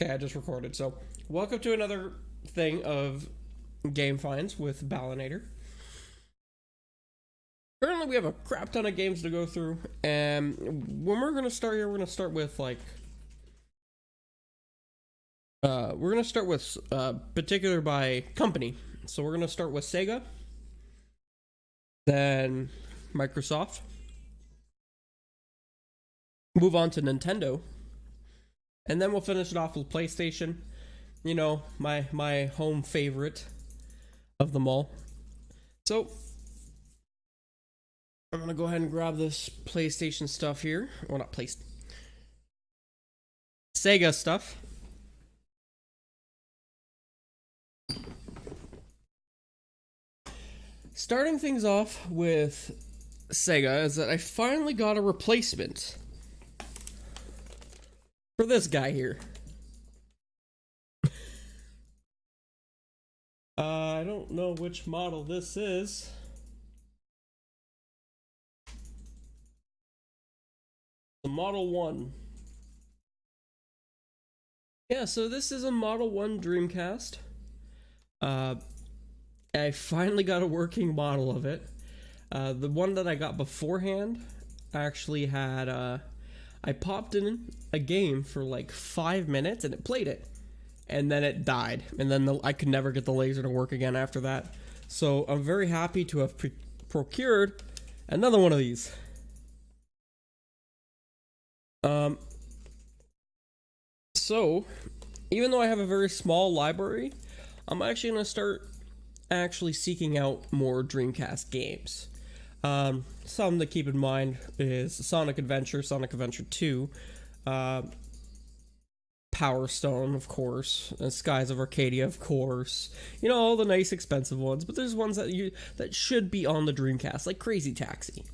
Okay, I just recorded. So, welcome to another thing of game finds with Balonator. Currently, we have a crap ton of games to go through, and when we're gonna start here, we're gonna start with particular by company. So we're gonna start with Sega, then Microsoft, move on to Nintendo, and then we'll finish it off with PlayStation. You know, my home favorite of them all. So I'm gonna go ahead and grab this PlayStation stuff here. Well, not PlayStation. Sega stuff. Starting things off with Sega is that I finally got a replacement for this guy here. I don't know which model this is. The Model 1. Yeah, so this is a Model 1 Dreamcast. I finally got a working model of it. The one that I got beforehand actually had, I popped in a game for like 5 minutes and it played it. And then it died. And then I could never get the laser to work again after that. So I'm very happy to have procured another one of these. So, even though I have a very small library, I'm actually going to start seeking out more Dreamcast games. Some to keep in mind is Sonic Adventure, Sonic Adventure 2, Power Stone, of course, and Skies of Arcadia, of course. You know, all the nice expensive ones, but there's ones that should be on the Dreamcast, like Crazy Taxi.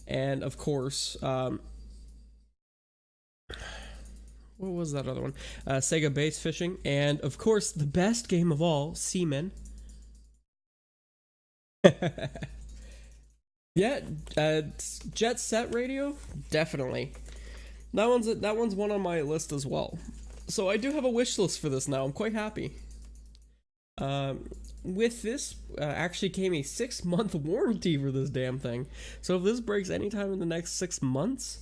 And of course, what was that other one? Sega Bass Fishing, and of course, the best game of all, Seaman. Yeah, Jet Set Radio, definitely. That one's one on my list as well. So I do have a wish list for this now. I'm quite happy. With this, actually came a 6-month warranty for this damn thing. So if this breaks anytime in the next 6 months,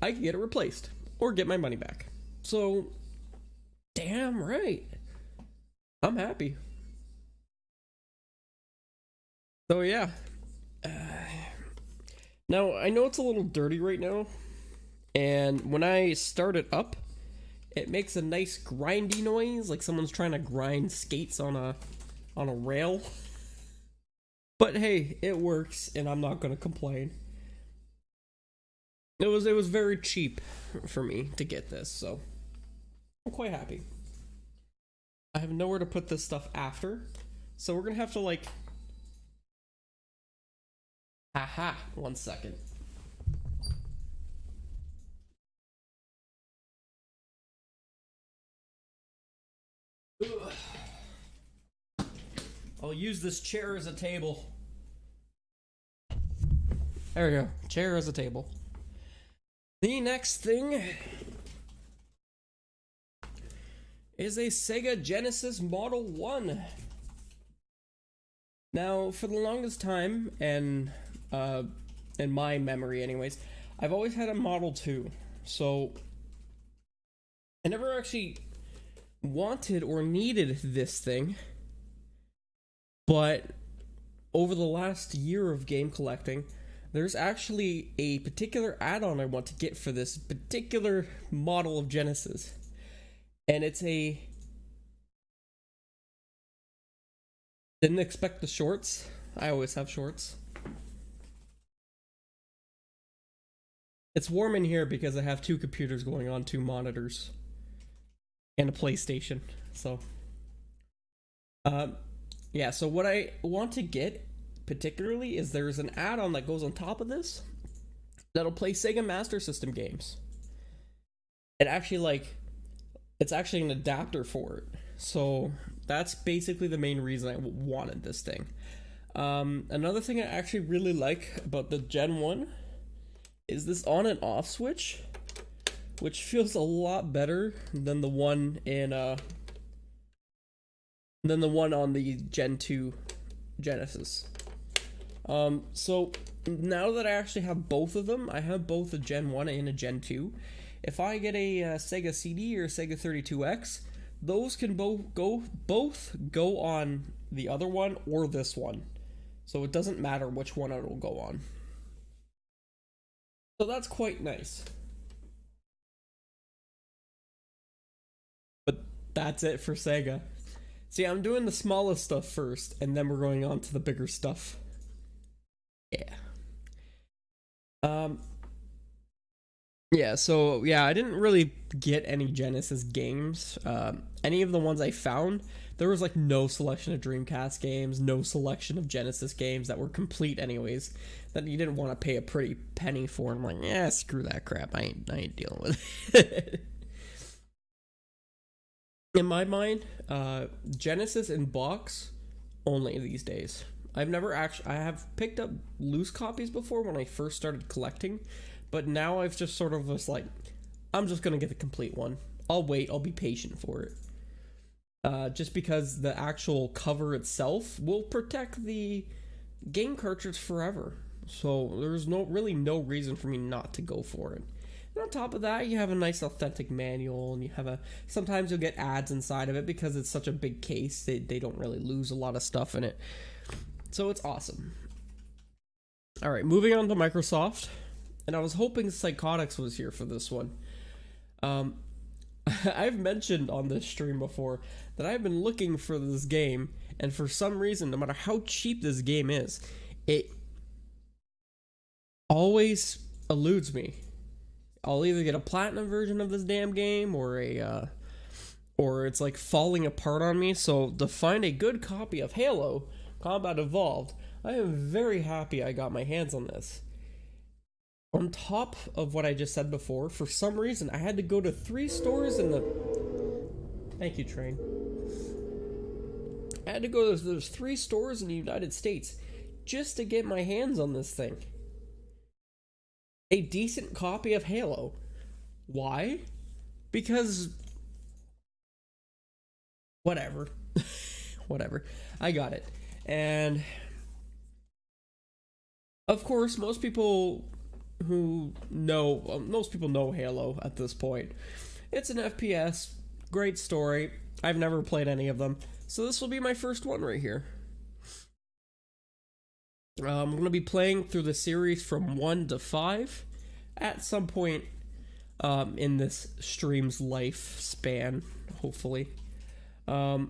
I can get it replaced or get my money back. So, damn right, I'm happy. So yeah. Now I know it's a little dirty right now, and when I start it up, it makes a nice grindy noise, like someone's trying to grind skates on a rail. But hey, it works, and I'm not gonna complain. It was very cheap for me to get this, so I'm quite happy. I have nowhere to put this stuff after, so we're gonna have to like. Aha! 1 second. Ugh. I'll use this chair as a table. There we go. Chair as a table. The next thing is a Sega Genesis Model 1. Now, for the longest time, and in my memory anyways, I've always had a Model 2. So I never actually wanted or needed this thing, but over the last year of game collecting, there's actually a particular add-on I want to get for this particular model of Genesis, and it's a didn't expect the shorts. I always have shorts. It's warm in here because I have 2 computers going on, 2 monitors, and a PlayStation. So, yeah, so what I want to get particularly is there's an add-on that goes on top of this that'll play Sega Master System games. It's actually an adapter for it. So that's basically the main reason I wanted this thing. Another thing I actually really like about the Gen 1 is this on and off switch which feels a lot better than the one on the Gen 2 Genesis. So now that I actually have both of them, I have both a Gen 1 and a Gen 2. If I get a Sega CD or a Sega 32X, those can both go on the other one or this one. So it doesn't matter which one it'll go on. So that's quite nice. But that's it for Sega. See, I'm doing the smallest stuff first, and then we're going on to the bigger stuff. Yeah. Yeah, I didn't really get any Genesis games. Any of the ones I found, there was like no selection of Dreamcast games, no selection of Genesis games that were complete anyways, that you didn't want to pay a pretty penny for. And I'm like, yeah, screw that crap. I ain't dealing with it. In my mind, Genesis in box only these days. I have picked up loose copies before when I first started collecting, but now I've just sort of was like, I'm just gonna get the complete one. I'll wait, I'll be patient for it. Just because the actual cover itself will protect the game cartridge forever. So there's really no reason for me not to go for it. And on top of that, you have a nice authentic manual, and you have sometimes you'll get ads inside of it because it's such a big case. They don't really lose a lot of stuff in it. So it's awesome. Alright, moving on to Microsoft. And I was hoping Psychotics was here for this one. I've mentioned on this stream before that I've been looking for this game, and for some reason, no matter how cheap this game is, it always eludes me. I'll either get a platinum version of this damn game, or it's like falling apart on me. So to find a good copy of Halo Combat Evolved, I am very happy I got my hands on this. On top of what I just said before, for some reason I had to go to 3 stores in the... Thank you, train. I had to go to those 3 stores in the United States just to get my hands on this thing. A decent copy of Halo. Why? Because... Whatever. Whatever. I got it. And... Of course, most people know Halo at this point. It's an FPS, great story. I've never played any of them, so this will be my first one right here. I'm going to be playing through the series from 1 to 5 at some point in this stream's lifespan, hopefully. Of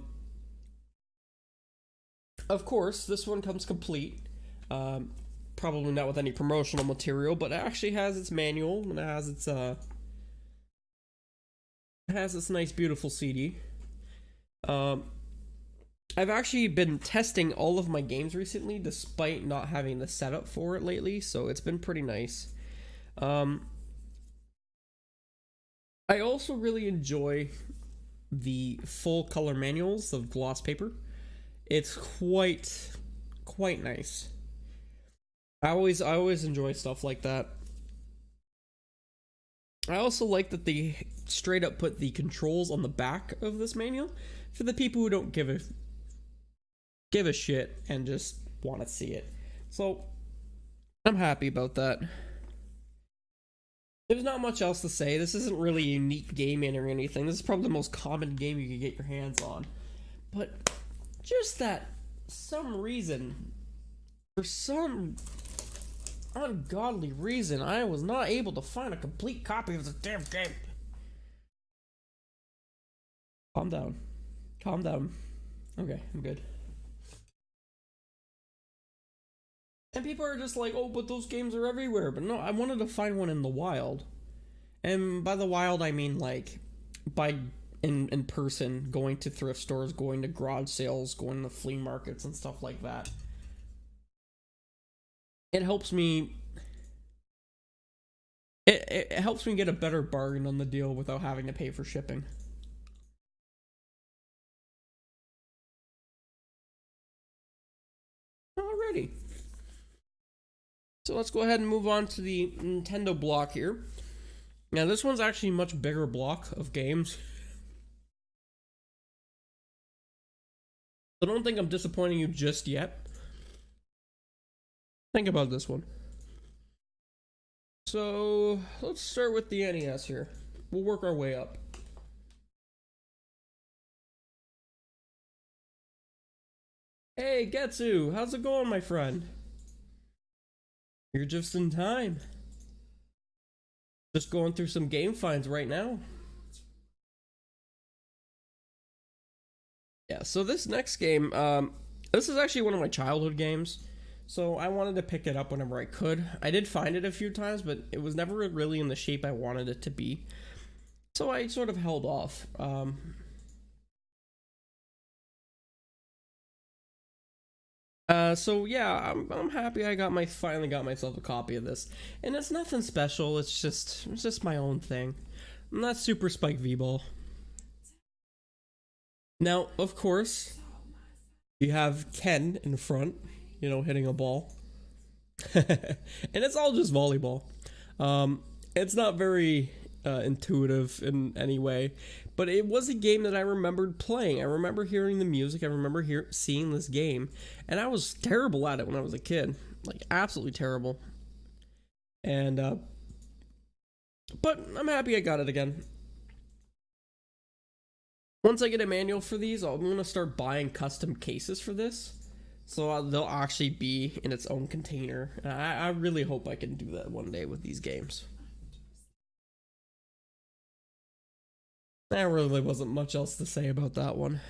course, this one comes complete. Probably not with any promotional material, but it actually has its manual, and it has its nice, beautiful CD. I've actually been testing all of my games recently, despite not having the setup for it lately, so it's been pretty nice. I also really enjoy the full color manuals of gloss paper. It's quite nice. I always enjoy stuff like that. I also like that they straight up put the controls on the back of this manual for the people who don't give a shit and just want to see it. So I'm happy about that. There's not much else to say. This isn't really a unique gaming or anything. This is probably the most common game you can get your hands on. But just that some reason, for some ungodly reason, I was not able to find a complete copy of this damn game. Calm down. Calm down. Okay, I'm good. And people are just like, oh, but those games are everywhere. But no, I wanted to find one in the wild. And by the wild, I mean like in person, going to thrift stores, going to garage sales, going to flea markets and stuff like that. It helps me. It helps me get a better bargain on the deal without having to pay for shipping. Alrighty. So let's go ahead and move on to the Nintendo block here. Now this one's actually a much bigger block of games. So don't think I'm disappointing you just yet. Think about this one. So let's start with the NES here. We'll work our way up. Hey, Getsu, how's it going, my friend? You're just in time. Just going through some game finds right now. Yeah, so this next game, this is actually one of my childhood games. So I wanted to pick it up whenever I could. I did find it a few times, but it was never really in the shape I wanted it to be. So I sort of held off. So yeah, I'm happy I finally got myself a copy of this, and it's nothing special. It's just my own thing. I'm not Super Spike V-Ball. Now, of course, you have Ken in front, hitting a ball, and it's all just volleyball. It's not very intuitive in any way, but it was a game that I remembered playing. I remember hearing the music. I remember seeing this game, and I was terrible at it when I was a kid, like absolutely terrible. And but I'm happy I got it again. Once I get a manual for these, I'm gonna start buying custom cases for this, so they'll actually be in its own container. I really hope I can do that one day with these games. There really wasn't much else to say about that one.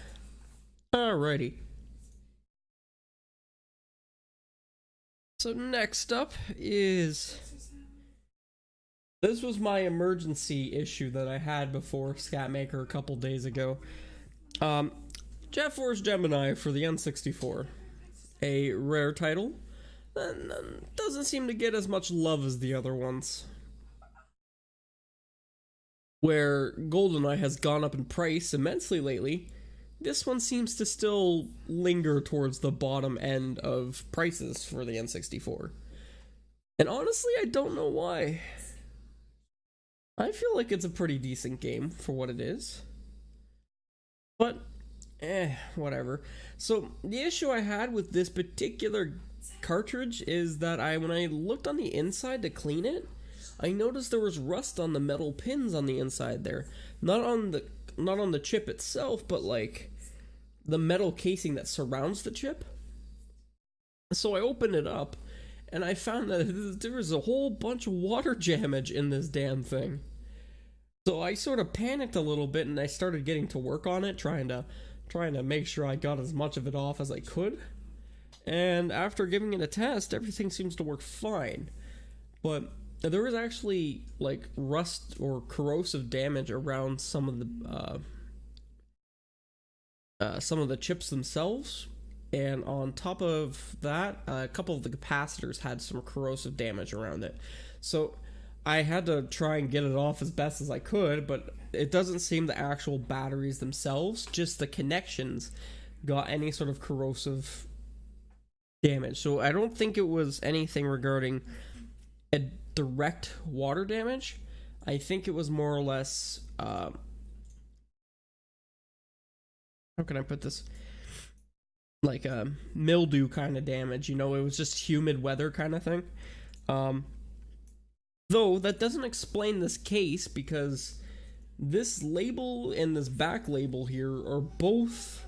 Alrighty. So next up is... This was my emergency issue that I had before Scatmaker a couple days ago. Jet Force Gemini for the N64. A rare title that doesn't seem to get as much love as the other ones. Where GoldenEye has gone up in price immensely lately, this one seems to still linger towards the bottom end of prices for the N64. And honestly, I don't know why. I feel like it's a pretty decent game for what it is. But, whatever. So, the issue I had with this particular cartridge is that when I looked on the inside to clean it, I noticed there was rust on the metal pins on the inside there. Not on the chip itself, but like the metal casing that surrounds the chip. So I opened it up, and I found that there was a whole bunch of water damage in this damn thing. So I sort of panicked a little bit, and I started getting to work on it, trying to make sure I got as much of it off as I could. And after giving it a test, everything seems to work fine. But there was actually like rust or corrosive damage around some of the chips themselves, and on top of that, a couple of the capacitors had some corrosive damage around it. So I had to try and get it off as best as I could, but it doesn't seem the actual batteries themselves, just the connections, got any sort of corrosive damage. So I don't think it was anything regarding a direct water damage. I think it was more or less how can I put this, like a mildew kind of damage. It was just humid weather kind of thing. Though that doesn't explain this case, because this label and this back label here are both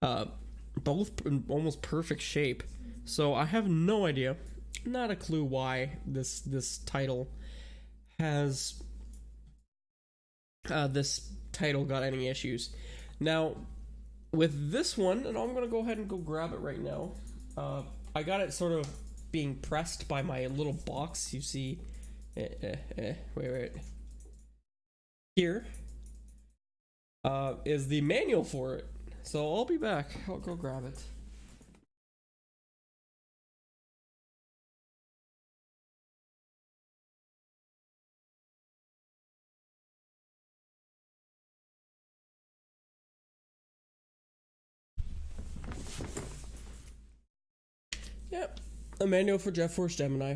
in almost perfect shape. So I have no idea, not a clue why this title has got any issues. Now, with this one, and I'm gonna go ahead and go grab it right now. I got it sort of being pressed by my little box. You see, wait. Here is the manual for it. So I'll be back. I'll go grab it. Yep, a manual for Jet Force Gemini.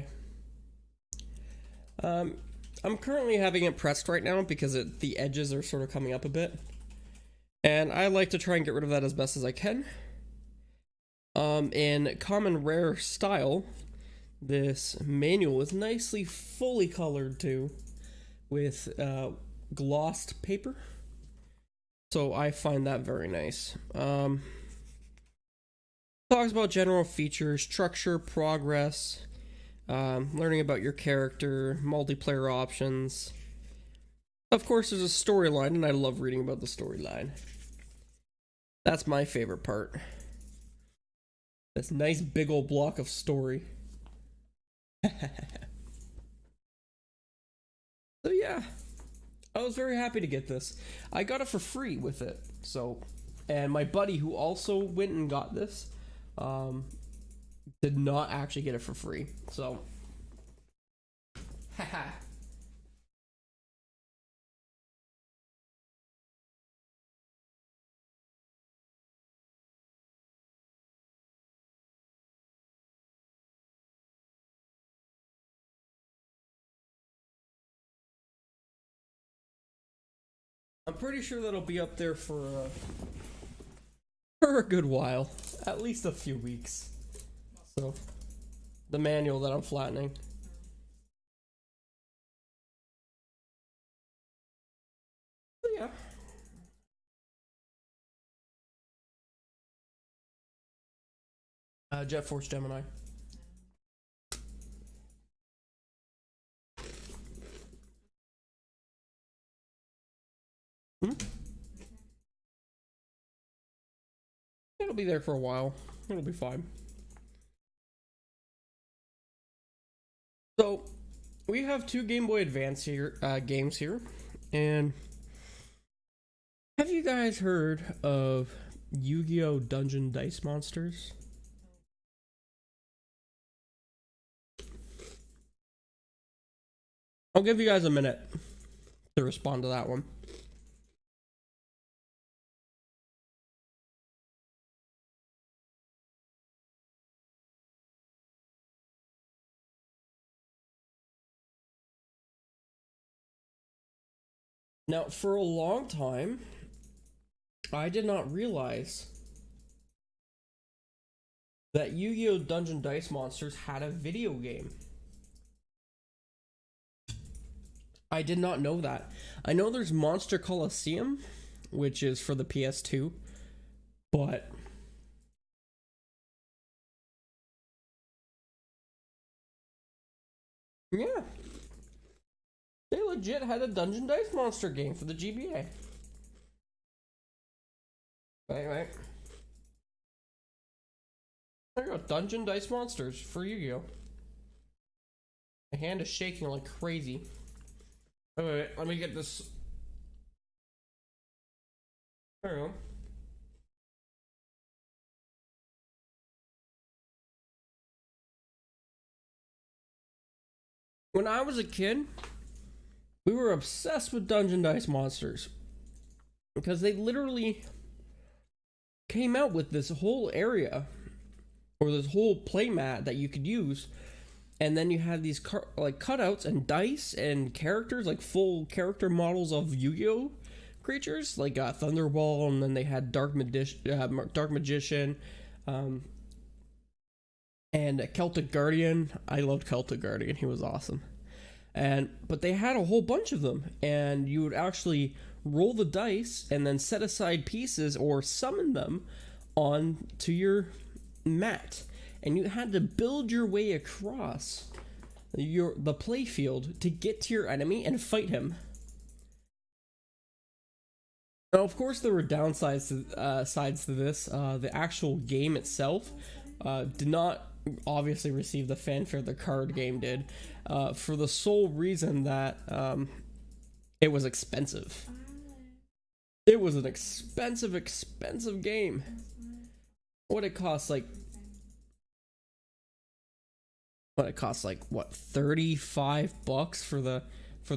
I'm currently having it pressed right now because the edges are sort of coming up a bit. And I like to try and get rid of that as best as I can. In common rare style, this manual is nicely fully colored too, with glossed paper. So I find that very nice. Talks about general features, structure, progress, learning about your character, multiplayer options. Of course, there's a storyline, and I love reading about the storyline. That's my favorite part. This nice big old block of story. So yeah, I was very happy to get this. I got it for free with it. So, and my buddy who also went and got this, did not actually get it for free. So, haha. I'm pretty sure that'll be up there for a good while, at least a few weeks. So, the manual that I'm flattening. So yeah. Jet Force Gemini. Hmm? It'll be there for a while. It'll be fine. So, we have two Game Boy Advance here, games here, and have you guys heard of Yu-Gi-Oh! Dungeon Dice Monsters? I'll give you guys a minute to respond to that one. Now, for a long time, I did not realize that Yu-Gi-Oh! Dungeon Dice Monsters had a video game. I did not know that. I know there's Monster Coliseum, which is for the PS2, but yeah, they legit had a Dungeon Dice Monster game for the GBA. Wait. There you go, Dungeon Dice Monsters for Yu-Gi-Oh! My hand is shaking like crazy. Wait, let me get this. There we go. When I was a kid, we were obsessed with Dungeon Dice Monsters because they literally came out with this whole area or this whole playmat that you could use, and then you had these like cutouts and dice and characters, like full character models of Yu-Gi-Oh! Creatures, like Thunderball, and then they had Dark Magician, and Celtic Guardian. I loved Celtic Guardian; he was awesome. But they had a whole bunch of them, and you would actually roll the dice and then set aside pieces or summon them on to your mat, and you had to build your way across the playfield to get to your enemy and fight him. Now, of course, there were downsides to sides to this. The actual game itself did not obviously receive the fanfare the card game did, for the sole reason that it was expensive. It was an expensive game. What it costs like 35 bucks for the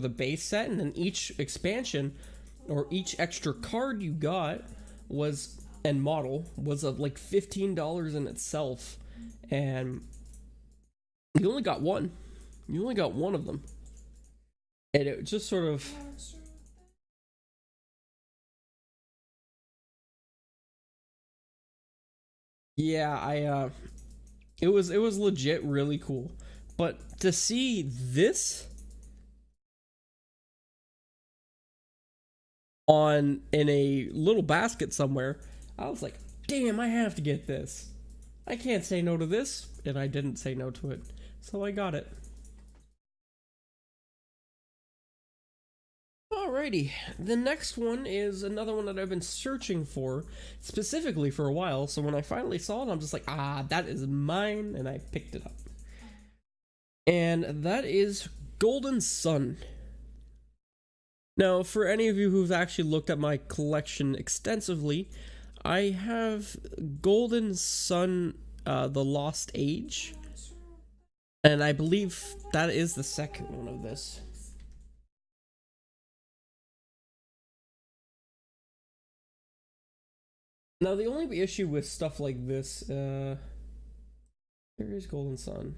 base set, and then each expansion or each extra card you got was and model was of like $15 in itself, and you only got one of them. And it just sort of, yeah, it was legit really cool. But to see this on in a little basket somewhere, I was like, damn, I have to get this. I can't say no to this, and I didn't say no to it, so I got it. Alrighty, the next one is another one that I've been searching for specifically for a while, so when I finally saw it, I'm just like, ah, that is mine, and I picked it up. And that is Golden Sun. Now, for any of you who've actually looked at my collection extensively, I have Golden Sun, The Lost Age, and I believe that is the second one of this. Now, the only issue with stuff like this, there is Golden Sun.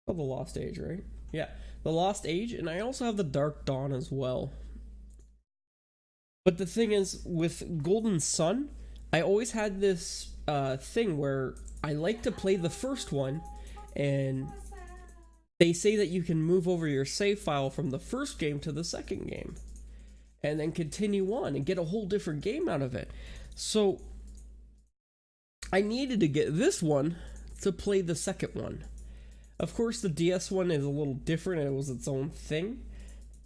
Oh, The Lost Age, right? Yeah, The Lost Age, and I also have The Dark Dawn as well. But the thing is, with Golden Sun, I always had this thing where I like to play the first one, and they say that you can move over your save file from the first game to the second game, and then continue on and get a whole different game out of it. So I needed to get this one to play the second one. Of course, the DS one is a little different, and it was its own thing,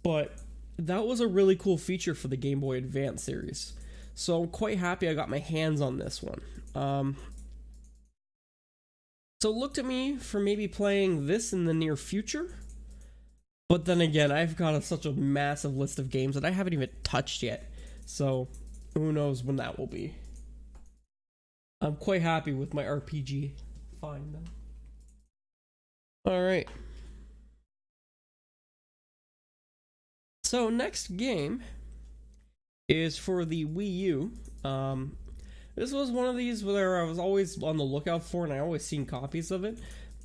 but that was a really cool feature for the Game Boy Advance series. So I'm quite happy I got my hands on this one. So look to me for maybe playing this in the near future. But then again, I've got such a massive list of games that I haven't even touched yet. So who knows when that will be. I'm quite happy with my RPG find though. Alright. So next game is for the Wii U. This was one of these where I was always on the lookout for, and I always seen copies of it,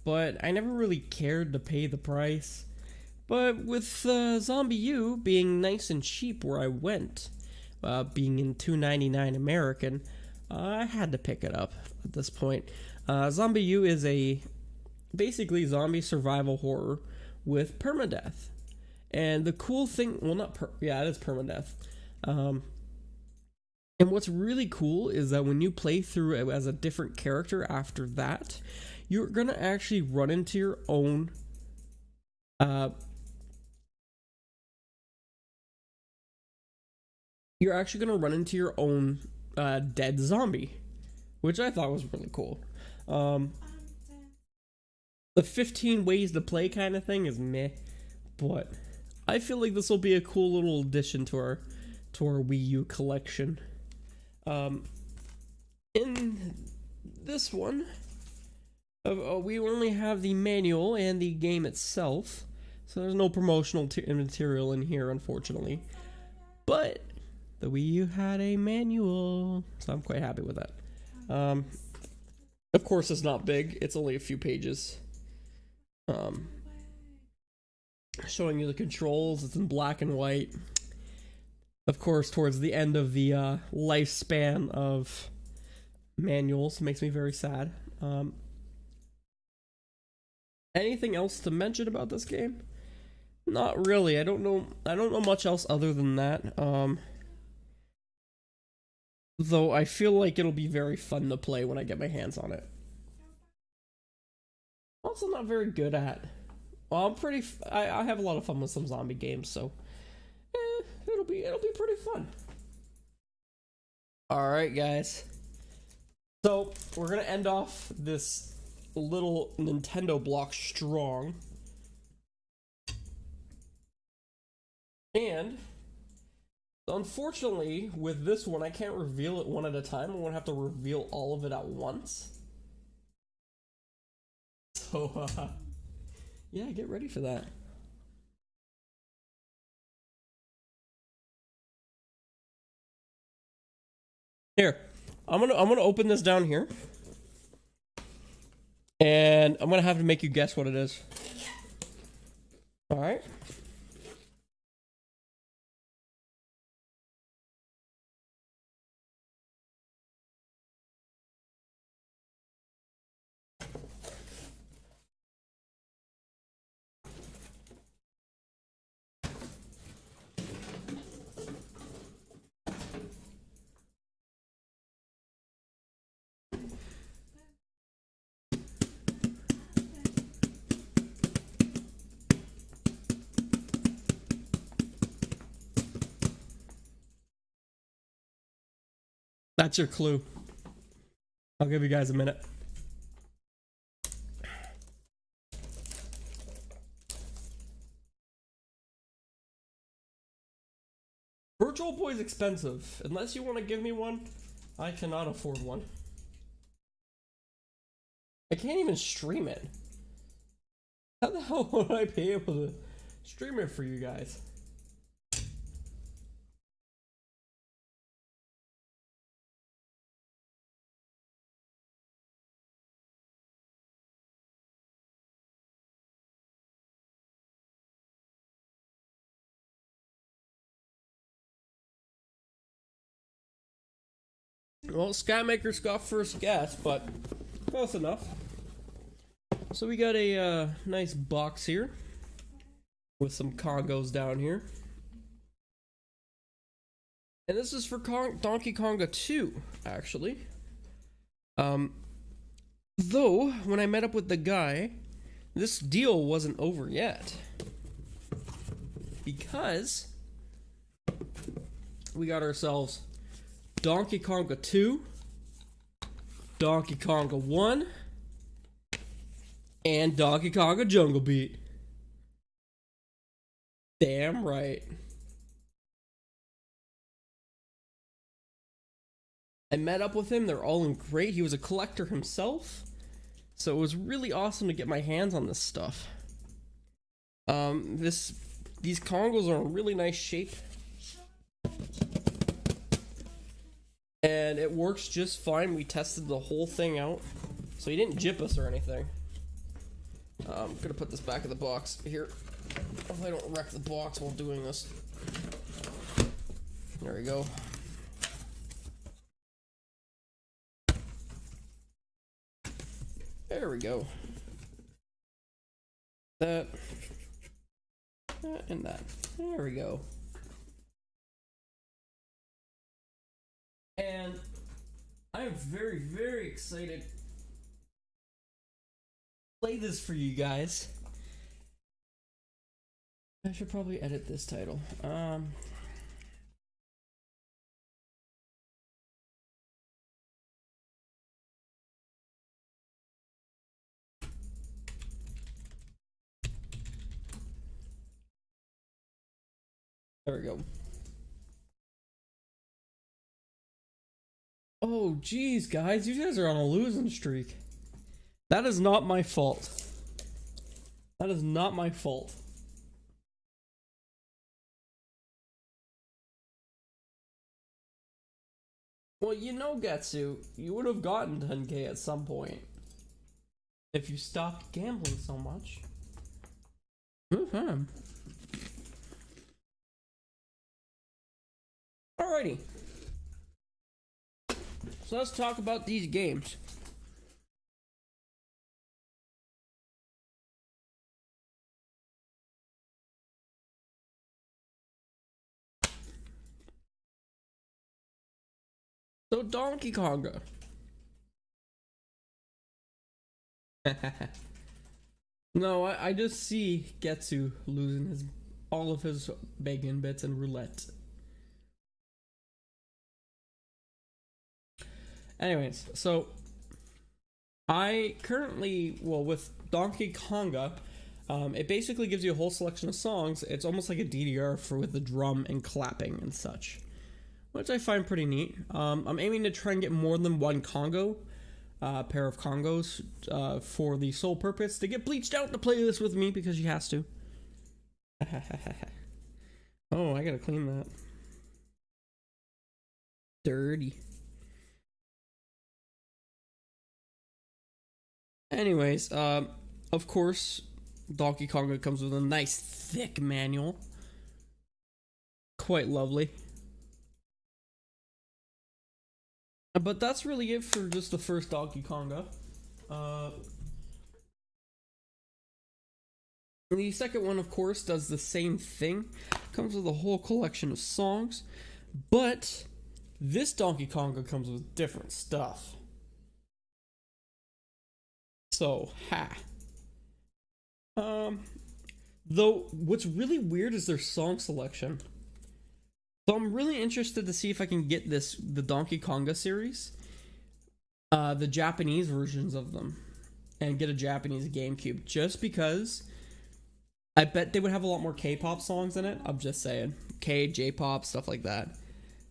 but I never really cared to pay the price. But with Zombie U being nice and cheap where I went, being in $2.99 American, I had to pick it up at this point. Zombie U is a basically zombie survival horror with permadeath. And the cool thing, well, it is permadeath. And what's really cool is that when you play through it as a different character after that, you're gonna actually run into your own dead zombie, which I thought was really cool. The 15 ways to play kind of thing is meh, but I feel like this will be a cool little addition to our Wii U collection. In this one, we only have the manual and the game itself, so there's no promotional material in here, unfortunately. But the Wii U had a manual, so I'm quite happy with that. Of course, it's not big; it's only a few pages. Showing you the controls. It's in black and white. Of course, towards the end of the lifespan of manuals, makes me very sad. Anything else to mention about this game? Not really. I don't know much else other than that. Though I feel like it'll be very fun to play when I get my hands on it. Also, not very good at. Well, I have a lot of fun with some zombie games, so it'll be pretty fun. All right, guys. So we're gonna end off this little Nintendo block strong, and unfortunately, with this one, I can't reveal it one at a time. I'm gonna have to reveal all of it at once. So, yeah, get ready for that. Here, I'm gonna open this down here, and I'm gonna have to make you guess what it is. All right. That's your clue. I'll give you guys a minute. Virtual Boy's expensive. Unless you want to give me one, I cannot afford one. I can't even stream it. How the hell would I be able to stream it for you guys? Well, Skymaker's got first guess, but close enough. So we got a nice box here with some Congos down here. And this is for Donkey Konga 2, actually. Though, when I met up with the guy, this deal wasn't over yet. Because we got ourselves Donkey Konga 2, Donkey Konga 1, and Donkey Konga Jungle Beat. Damn right. I met up with him, they're all in great. He was a collector himself, so it was really awesome to get my hands on this stuff. These Kongos are in really nice shape. And it works just fine. We tested the whole thing out, so he didn't jip us or anything. I'm gonna put this back in the box here. If I don't wreck the box while doing this. There we go. There we go. That and that. There we go. And I'm very, very excited to play this for you guys. I should probably edit this title. There we go. Oh, geez, guys, you guys are on a losing streak. That is not my fault. That is not my fault. Well, you know, Getsu, you would have gotten 10K at some point if you stopped gambling so much. Alrighty. So let's talk about these games. So Donkey Konga. No, I just see Getsu losing all of his bacon bits in roulette. Anyways, so I currently, well, with Donkey Konga, it basically gives you a whole selection of songs. It's almost like a DDR with the drum and clapping and such, which I find pretty neat. I'm aiming to try and get more than one Congo, pair of Congos, for the sole purpose to get Bleached out to play this with me because she has to. Oh, I gotta clean that. Dirty. Anyways, of course, Donkey Konga comes with a nice thick manual. Quite lovely. But that's really it for just the first Donkey Konga. The second one, of course, does the same thing. Comes with a whole collection of songs. But this Donkey Konga comes with different stuff. So, though, what's really weird is their song selection. So I'm really interested to see if I can get the Donkey Konga series, the Japanese versions of them, and get a Japanese GameCube, just because I bet they would have a lot more K-pop songs in it. I'm just saying. J-pop, stuff like that.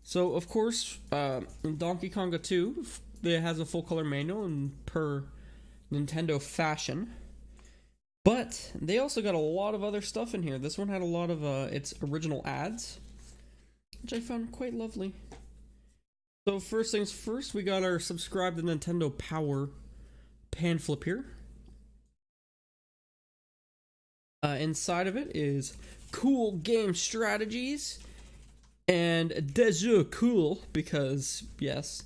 So, of course, in Donkey Konga 2, it has a full-color manual in per Nintendo fashion. But they also got a lot of other stuff in here. This one had a lot of its original ads, which I found quite lovely. So first things first, we got our Subscribe to Nintendo Power pamphlet here. Inside of it is cool game strategies and Deja Cool, because yes.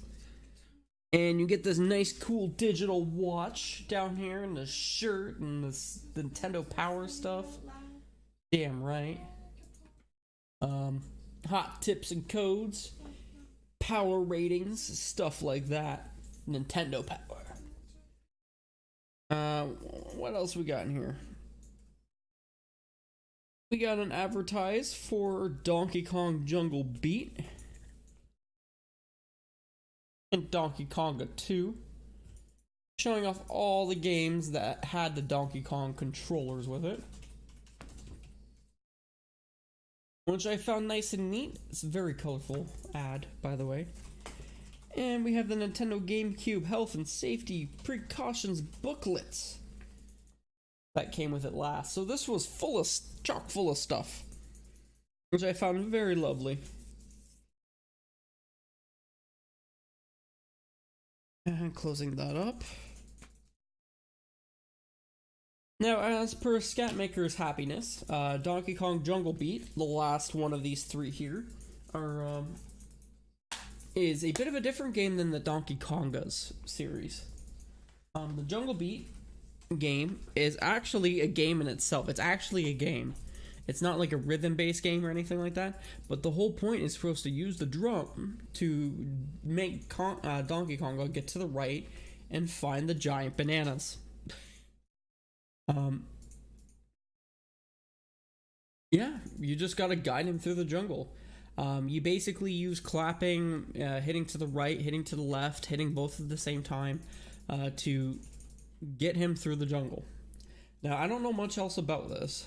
And you get this nice cool digital watch down here, and the shirt and this Nintendo Power stuff. Damn right. Hot tips and codes, power ratings, stuff like that. Nintendo Power. What else we got in here? We got an advertise for Donkey Kong Jungle Beat and Donkey Konga 2, showing off all the games that had the Donkey Kong controllers with it, which I found nice and neat. It's a very colorful ad, by the way. And we have the Nintendo GameCube Health and Safety Precautions booklets that came with it last. So this was chock full of stuff, which I found very lovely. And closing that up. Now, as per Scatmaker's happiness, Donkey Kong Jungle Beat, the last one of these three here, is a bit of a different game than the Donkey Kongas series. The Jungle Beat game is actually a game in itself. It's actually a game. It's not like a rhythm-based game or anything like that, but the whole point is supposed to use the drum to make Donkey Kong get to the right and find the giant bananas. Yeah, you just gotta guide him through the jungle. You basically use clapping, hitting to the right, hitting to the left, hitting both at the same time to get him through the jungle. Now, I don't know much else about this.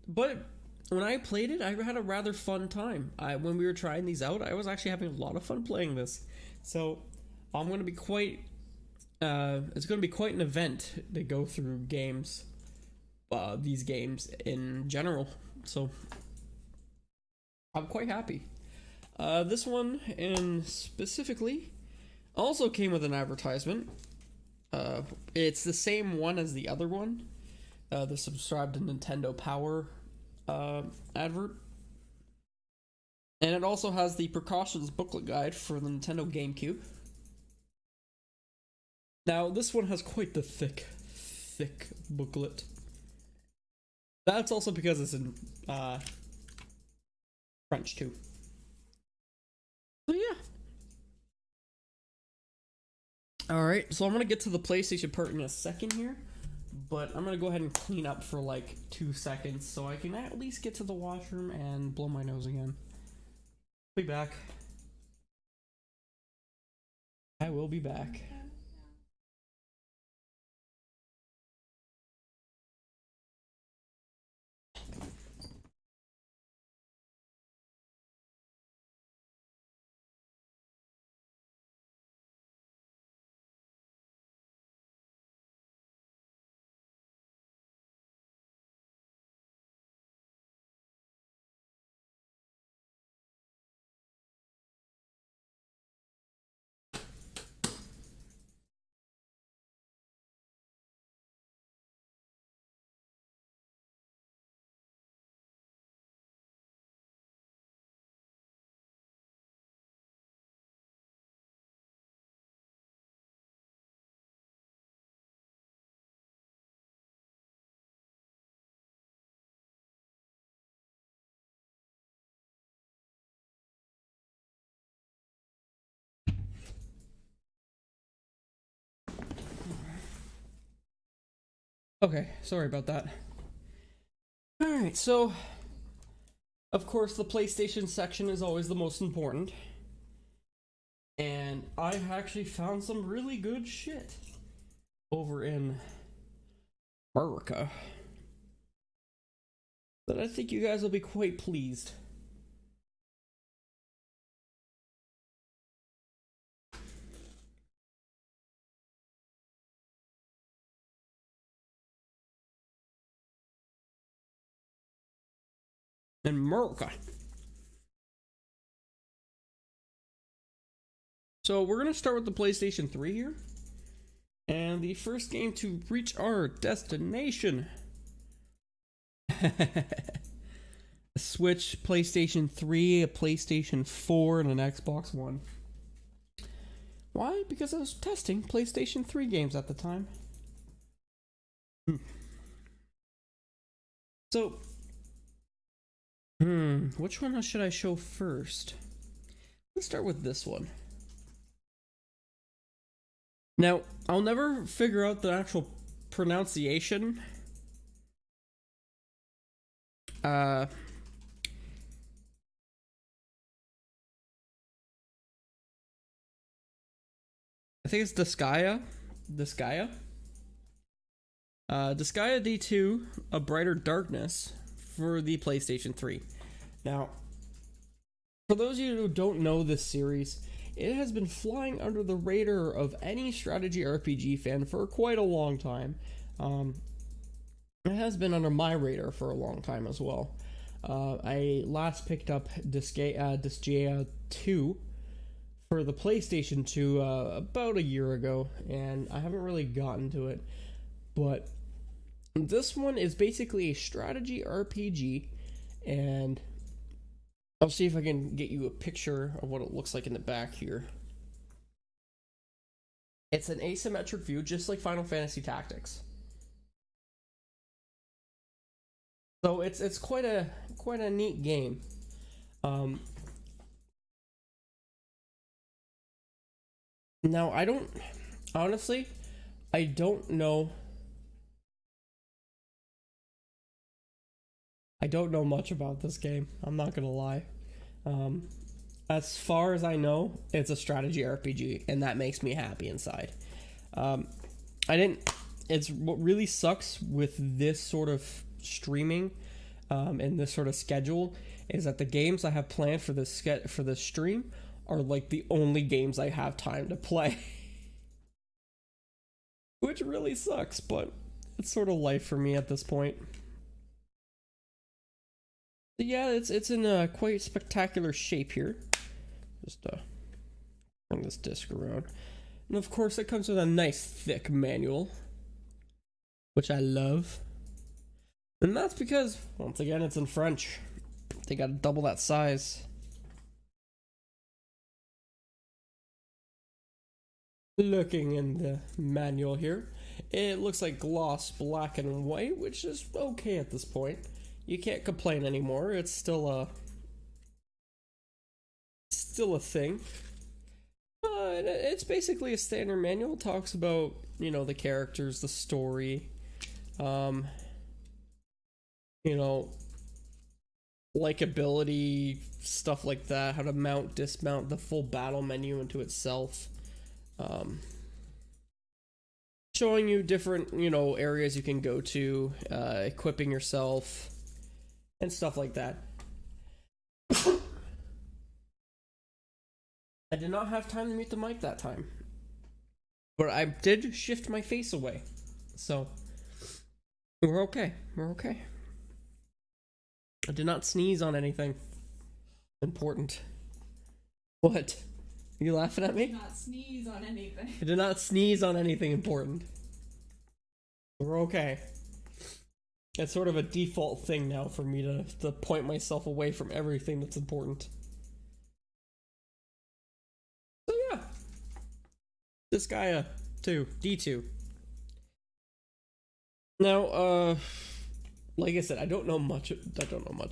But when I played it, I had a rather fun time. When we were trying these out, I was actually having a lot of fun playing this. So I'm going to be quite. It's going to be quite an event to go through games. These games in general. So I'm quite happy. This one, and specifically, also came with an advertisement. It's the same one as the other one. The Subscribe to Nintendo Power advert. And it also has the precautions booklet guide for the Nintendo GameCube. Now, this one has quite the thick booklet. That's also because it's in French too. So yeah. Alright, so I'm going to get to the PlayStation part in a second here. But I'm going to go ahead and clean up for like 2 seconds so I can at least get to the washroom and blow my nose again. Be back. I will be back. Okay, sorry about that. Alright, so of course the PlayStation section is always the most important. And I actually found some really good shit over in America that I think you guys will be quite pleased. In America. So we're going to start with the PlayStation 3 here. And the first game to reach our destination. A Switch, PlayStation 3, a PlayStation 4, and an Xbox One. Why? Because I was testing PlayStation 3 games at the time. So, which one should I show first? Let's start with this one. Now, I'll never figure out the actual pronunciation. I think it's Disgaea. Disgaea D2, A Brighter Darkness for the PlayStation 3. Now, for those of you who don't know this series, it has been flying under the radar of any strategy RPG fan for quite a long time. It has been under my radar for a long time as well. I last picked up Disgaea 2 for the PlayStation 2 about a year ago, and I haven't really gotten to it. But this one is basically a strategy RPG, and I'll see if I can get you a picture of what it looks like in the back here. It's an asymmetric view, just like Final Fantasy Tactics. So it's quite a neat game. Now I don't know. I don't know much about this game. I'm not gonna lie. As far as I know, it's a strategy RPG, and that makes me happy inside. It's what really sucks with this sort of streaming, and this sort of schedule is that the games I have planned for this stream are like the only games I have time to play, which really sucks. But it's sort of life for me at this point. Yeah, it's in a quite spectacular shape here. Just bring this disc around, and of course it comes with a nice thick manual, which I love. And that's because, once again, it's in French. They gotta double that size. Looking in the manual here, it looks like gloss black and white, which is okay at this point. You can't complain anymore. It's still a thing. It's basically a standard manual. It talks about, the characters, the story, likability, stuff like that, how to mount, dismount, the full battle menu into itself. Showing you different, areas you can go to, equipping yourself, and stuff like that. I did not have time to mute the mic that time, but I did shift my face away, so we're okay. I did not sneeze on anything important. What? Are you laughing at me? I did not sneeze on anything. I did not sneeze on anything important. We're okay. It's sort of a default thing now for me to point myself away from everything that's important. So yeah. Disgaea 2, D2. Now, like I said, I don't know much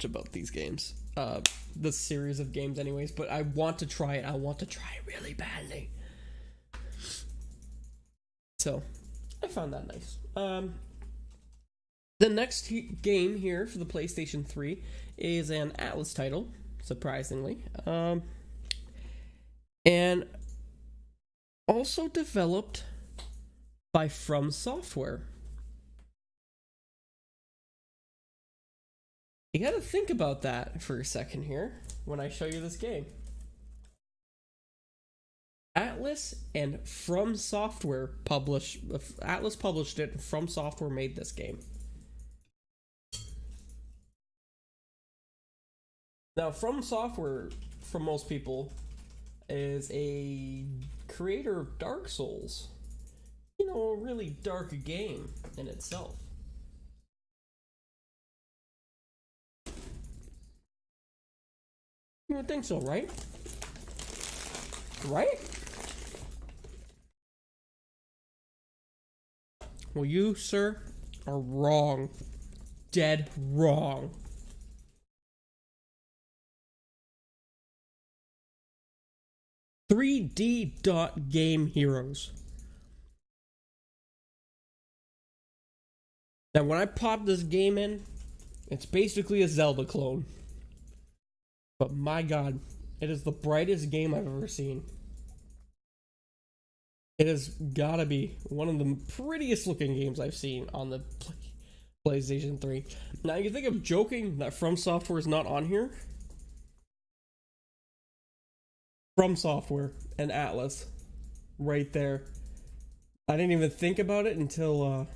about these games. This series of games anyways, but I want to try it. I want to try it really badly. So, I found that nice. The next game here for the PlayStation 3 is an Atlas title, surprisingly. And also developed by From Software. You gotta think about that for a second here when I show you this game. Atlas and From Software Atlas published it, and From Software made this game. Now, From Software, for most people, is a creator of Dark Souls. You know, a really dark game in itself. You would think so, right? Right? Well, you, sir, are wrong. Dead wrong. .3D Game Heroes. Now, when I pop this game in, it's basically a Zelda clone. But my god, it is the brightest game I've ever seen. It has gotta be one of the prettiest looking games I've seen on the PlayStation 3. Now, you think of joking that From Software is not on here? From Software and Atlas. Right there. I didn't even think about it until,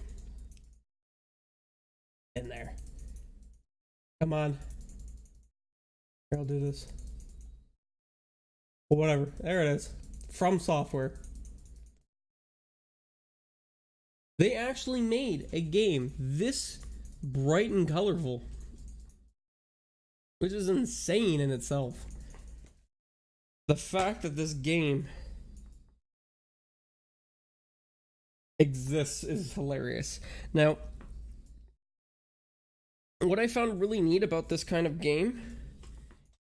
in there. Come on. Here, I'll do this. Well, whatever. There it is. From Software. They actually made a game this bright and colorful, which is insane in itself. The fact that this game exists is hilarious. Now, what I found really neat about this kind of game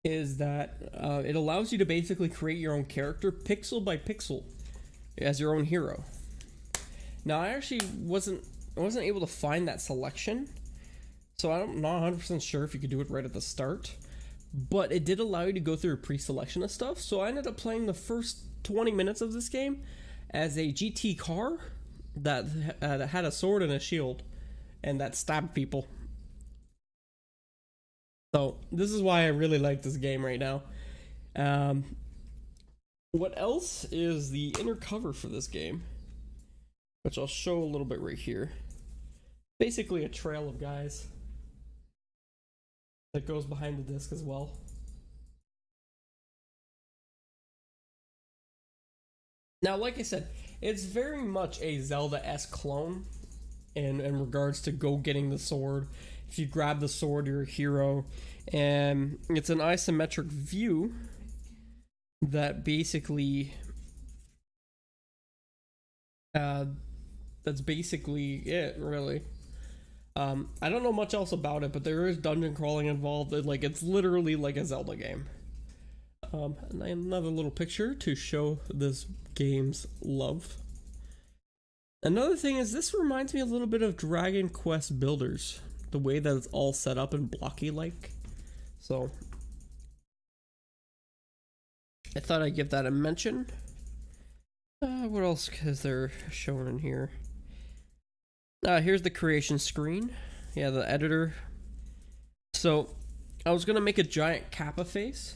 is that it allows you to basically create your own character pixel by pixel as your own hero. Now, I actually wasn't able to find that selection, so I'm not 100% sure if you could do it right at the start, but it did allow you to go through a pre-selection of stuff. So I ended up playing the first 20 minutes of this game as a GT car that had a sword and a shield and that stabbed people. So this is why I really like this game right now. What else is the inner cover for this game, which I'll show a little bit right here. Basically a trail of guys that goes behind the disc as well. Now, like I said, it's very much a Zelda-esque clone in regards to go getting the sword. If you grab the sword, you're a hero. And it's an isometric view that basically that's basically it, really. I don't know much else about it, but there is dungeon crawling involved. It's literally like a Zelda game. And another little picture to show this game's love. Another thing is, this reminds me a little bit of Dragon Quest Builders, the way that it's all set up and blocky-like. So I thought I'd give that a mention. What else is there shown in here? Here's the creation screen. Yeah, the editor. So I was gonna make a giant Kappa face.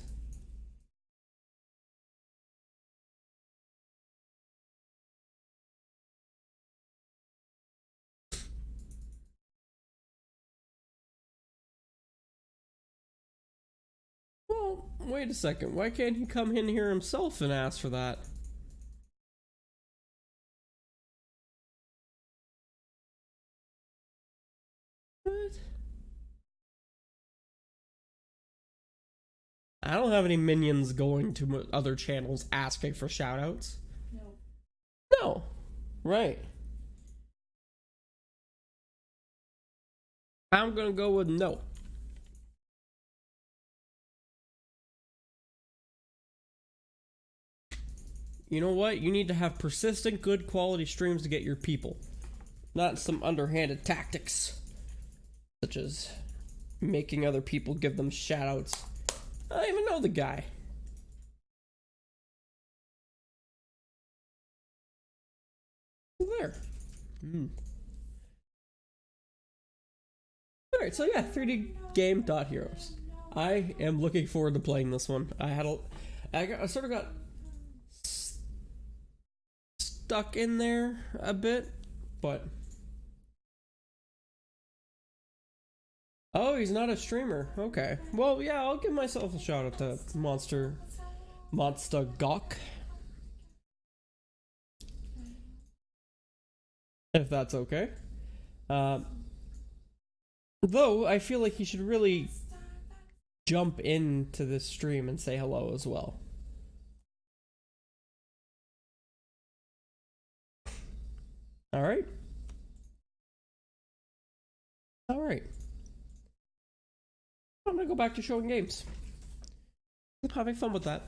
Well, wait a second. Why can't he come in here himself and ask for that? What? I don't have any minions going to other channels asking for shoutouts. No. No. Right. I'm gonna go with no. You know what? You need to have persistent, good quality streams to get your people, not some underhanded tactics. such as making other people give them shoutouts. I don't even know the guy. There. Alright, so yeah, 3D game Dot Heroes. I am looking forward to playing this one. I sort of got stuck in there a bit, but oh, he's not a streamer. Okay, well, yeah, I'll give myself a shout out to Monster Gawk, if that's okay. Though I feel like he should really jump into this stream and say hello as well. Alright. Alright. I'm gonna go back to showing games. I'm having fun with that.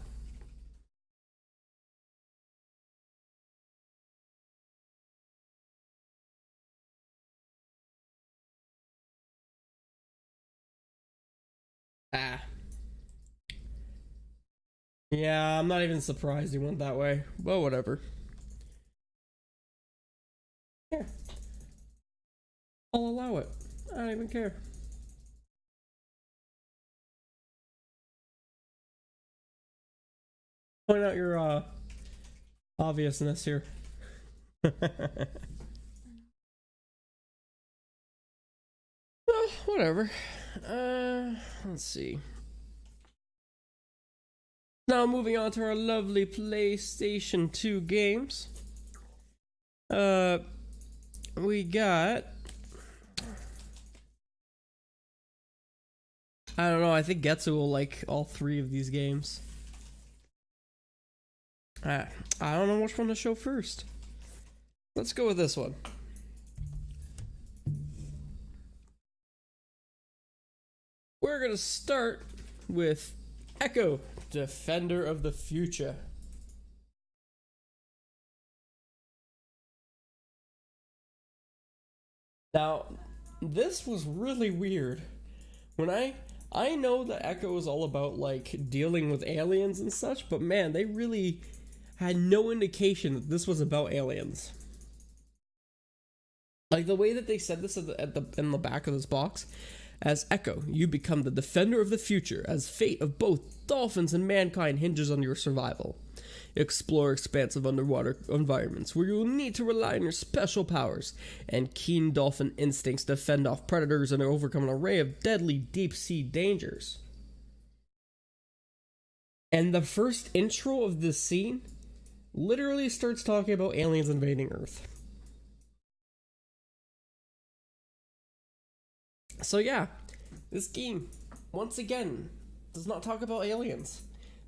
Yeah, I'm not even surprised he went that way. Well, whatever. Yeah. I'll allow it. I don't even care. Point out your obviousness here. Well, whatever. Let's see. Now moving on to our lovely PlayStation 2 games. We got, I don't know, I think Getsu will like all three of these games. I don't know which one to show first. Let's go with this one. We're gonna start with Echo, Defender of the Future. Now, this was really weird. When I know that Echo is all about like dealing with aliens and such, but man, they really had no indication that this was about aliens. Like the way that they said this in the back of this box, as Echo, you become the defender of the future, as fate of both dolphins and mankind hinges on your survival. Explore expansive underwater environments where you will need to rely on your special powers and keen dolphin instincts to fend off predators and overcome an array of deadly deep-sea dangers. And the first intro of this scene literally starts talking about aliens invading Earth. So yeah, this game, once again, does not talk about aliens.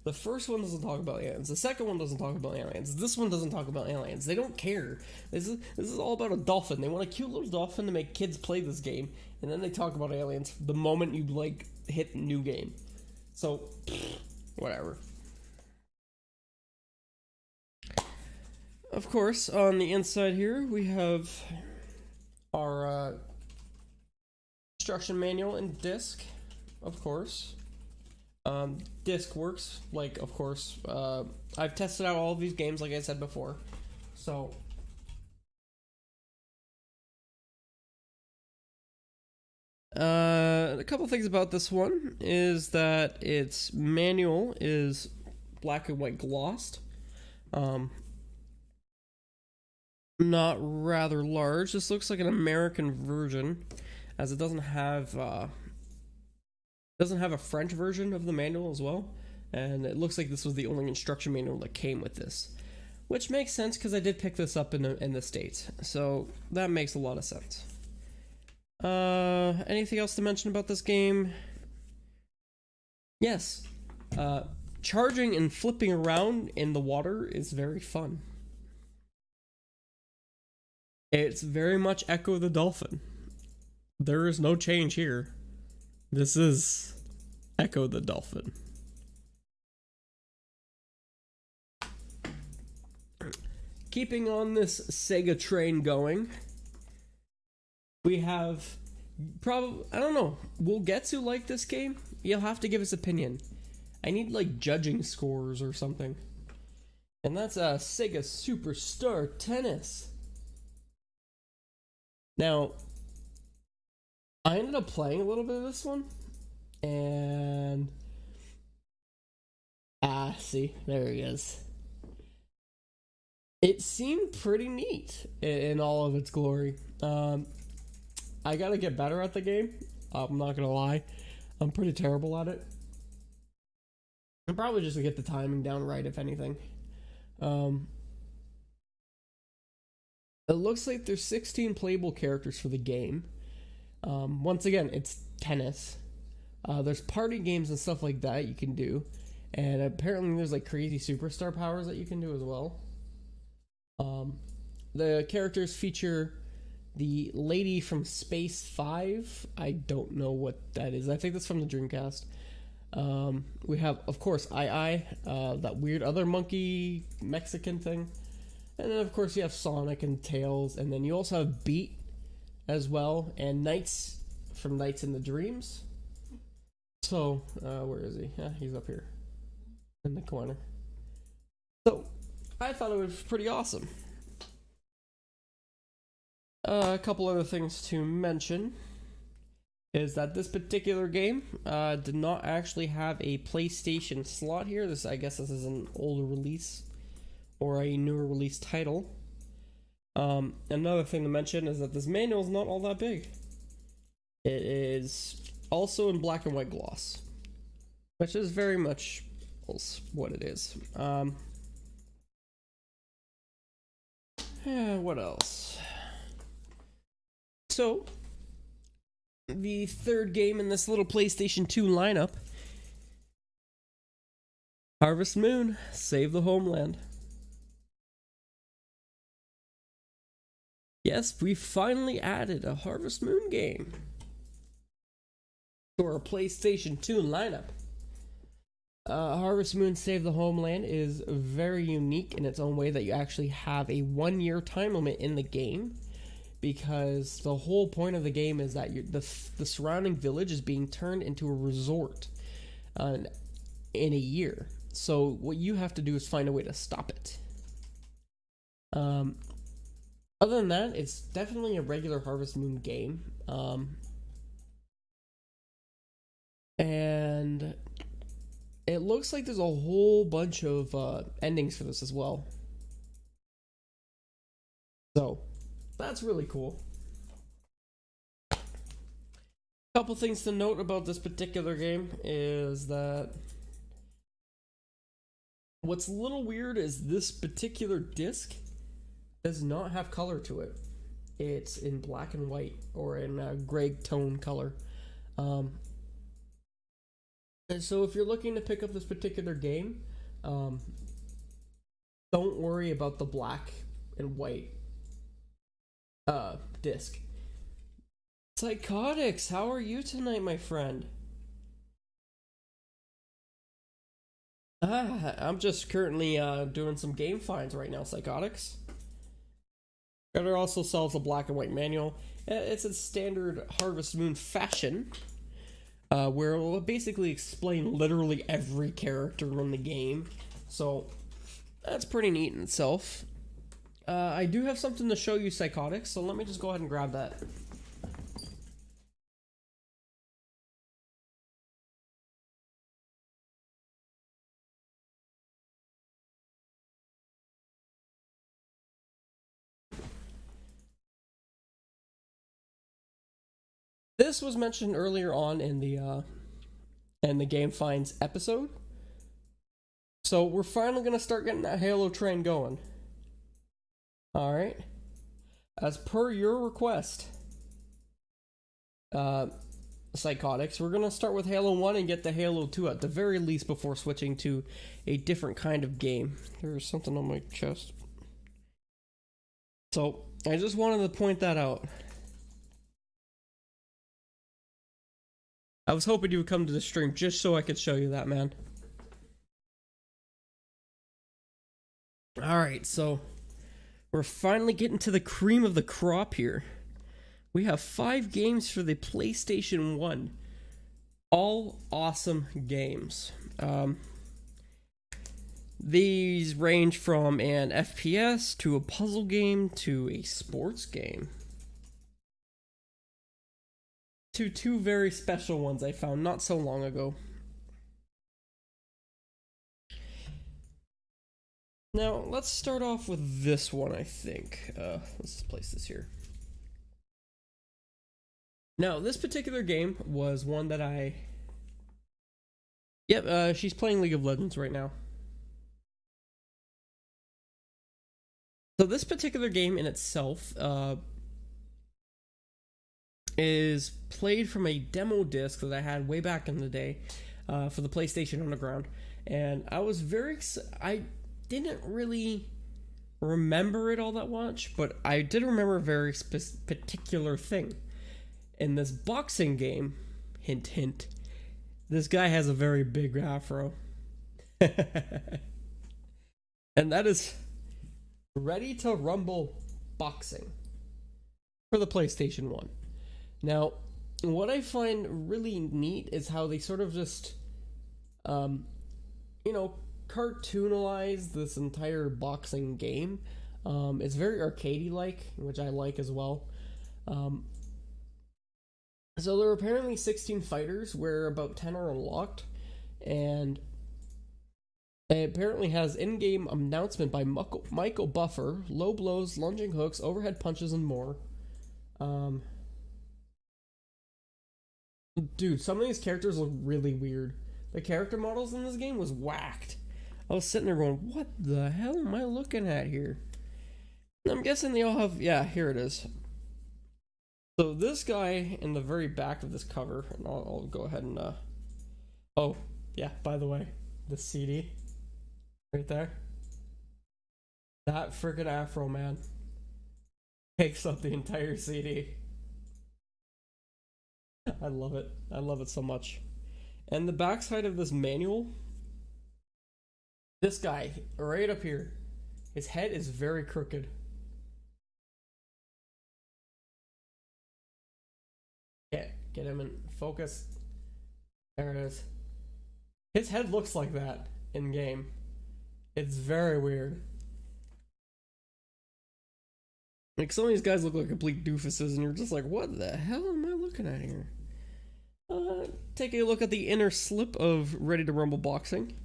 The first one doesn't talk about aliens. The second one doesn't talk about aliens. This one doesn't talk about aliens. They don't care. This is all about a dolphin. They want a cute little dolphin to make kids play this game, and then they talk about aliens the moment you like hit new game. So, whatever. Of course, on the inside here we have our instruction manual and disc, of course. Disc works, like, of course. I've tested out all of these games, like I said before. So, a couple things about this one is that its manual is black and white glossed. Not rather large. This looks like an American version, as it doesn't have a French version of the manual as well, and it looks like this was the only instruction manual that came with this, which makes sense because I did pick this up in the States, so that makes a lot of sense. Anything else to mention about this game? Yes, charging and flipping around in the water is very fun. It's very much Echo the Dolphin. There is no change here. This is Echo the Dolphin. Keeping on this Sega train going, we have Probably, I don't know. Will Getsu like this game? You'll have to give his opinion. I need like judging scores or something. And that's Sega Superstar Tennis. Now, I ended up playing a little bit of this one, and see, there he is. It seemed pretty neat in all of its glory. I gotta get better at the game. I'm not gonna lie, I'm pretty terrible at it. I'm probably just to get the timing down right, if anything. It looks like there's 16 playable characters for the game. Once again, it's tennis. There's party games and stuff like that you can do. And apparently there's like crazy superstar powers that you can do as well. The characters feature the lady from Space 5. I don't know what that is. I think that's from the Dreamcast. We have, of course, that weird other monkey Mexican thing. And then, of course, you have Sonic and Tails. And then you also have Beat as well. And Knights from Knights in the Dreams. So, where is he? Yeah, he's up here in the corner. So, I thought it was pretty awesome. A couple other things to mention is that this particular game did not actually have a PlayStation slot here. I guess this is an older release or a newer release title. Another thing to mention is that this manual is not all that big. It is also in black and white gloss, which is very much what it is. What else? So, the third game in this little PlayStation 2 lineup, Harvest Moon, Save the Homeland. Yes, we finally added a Harvest Moon game to our PlayStation 2 lineup. Harvest Moon Save the Homeland is very unique in its own way that you actually have a 1-year time limit in the game, because the whole point of the game is that the surrounding village is being turned into a resort in a year. So what you have to do is find a way to stop it. Other than that, it's definitely a regular Harvest Moon game. And it looks like there's a whole bunch of endings for this as well. So, that's really cool. Couple things to note about this particular game is that what's a little weird is this particular disc does not have color to it. It's in black and white, or in a gray tone color. And so if you're looking to pick up this particular game, don't worry about the black and white disc. Psychotics, how are you tonight, my friend? I'm just currently doing some game finds right now, Psychotics. It also sells a black and white manual. It's a standard Harvest Moon fashion, where it will basically explain literally every character in the game. So, that's pretty neat in itself. I do have something to show you, Psychotics, so let me just go ahead and grab that. This was mentioned earlier on in the Game Finds episode. So we're finally gonna start getting that Halo train going. Alright. As per your request, Psychotics, we're gonna start with Halo 1 and get to Halo 2 at the very least before switching to a different kind of game. There's something on my chest. So, I just wanted to point that out. I was hoping you would come to the stream just so I could show you that, man. Alright, so we're finally getting to the cream of the crop here. We have 5 games for the PlayStation 1. All awesome games. These range from an FPS to a puzzle game to a sports game. To 2 very special ones I found not so long ago. Now, let's start off with this one, I think. Let's just place this here. Now, this particular game was one that I... Yep, she's playing League of Legends right now. So this particular game in itself is played from a demo disc that I had way back in the day for the PlayStation Underground. And I was I didn't really remember it all that much, but I did remember a very particular thing. In this boxing game, hint hint, this guy has a very big afro. And that is Ready to Rumble Boxing for the PlayStation 1. Now, what I find really neat is how they sort of just, cartoonalize this entire boxing game. It's very arcadey-like, which I like as well. So there are apparently 16 fighters, where about 10 are unlocked, and it apparently has in-game announcement by Michael Buffer, low blows, lunging hooks, overhead punches, and more. Dude, some of these characters look really weird. The character models in this game was whacked. I was sitting there going, what the hell am I looking at here? And I'm guessing they all have... Yeah, here it is. So this guy in the very back of this cover, and I'll go ahead and... Oh, yeah, by the way, the CD. Right there. That freaking afro, man, takes up the entire CD. I love it. I love it so much. And the backside of this manual, this guy right up here, his head is very crooked. Get him in focus. There it is. His head looks like that in game. It's very weird. Like, some of these guys look like complete doofuses, and you're just like, what the hell am I looking at here? Taking a look at the inner slip of Ready to Rumble Boxing.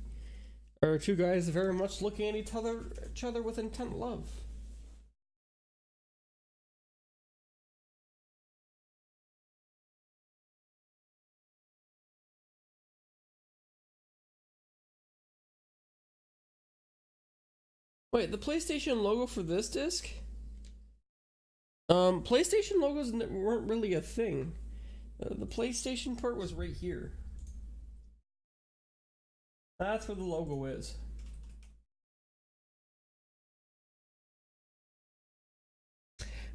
Are 2 guys very much looking at each other with intent love. Wait, the PlayStation logo for this disc? PlayStation logos weren't really a thing. The PlayStation part was right here. That's where the logo is.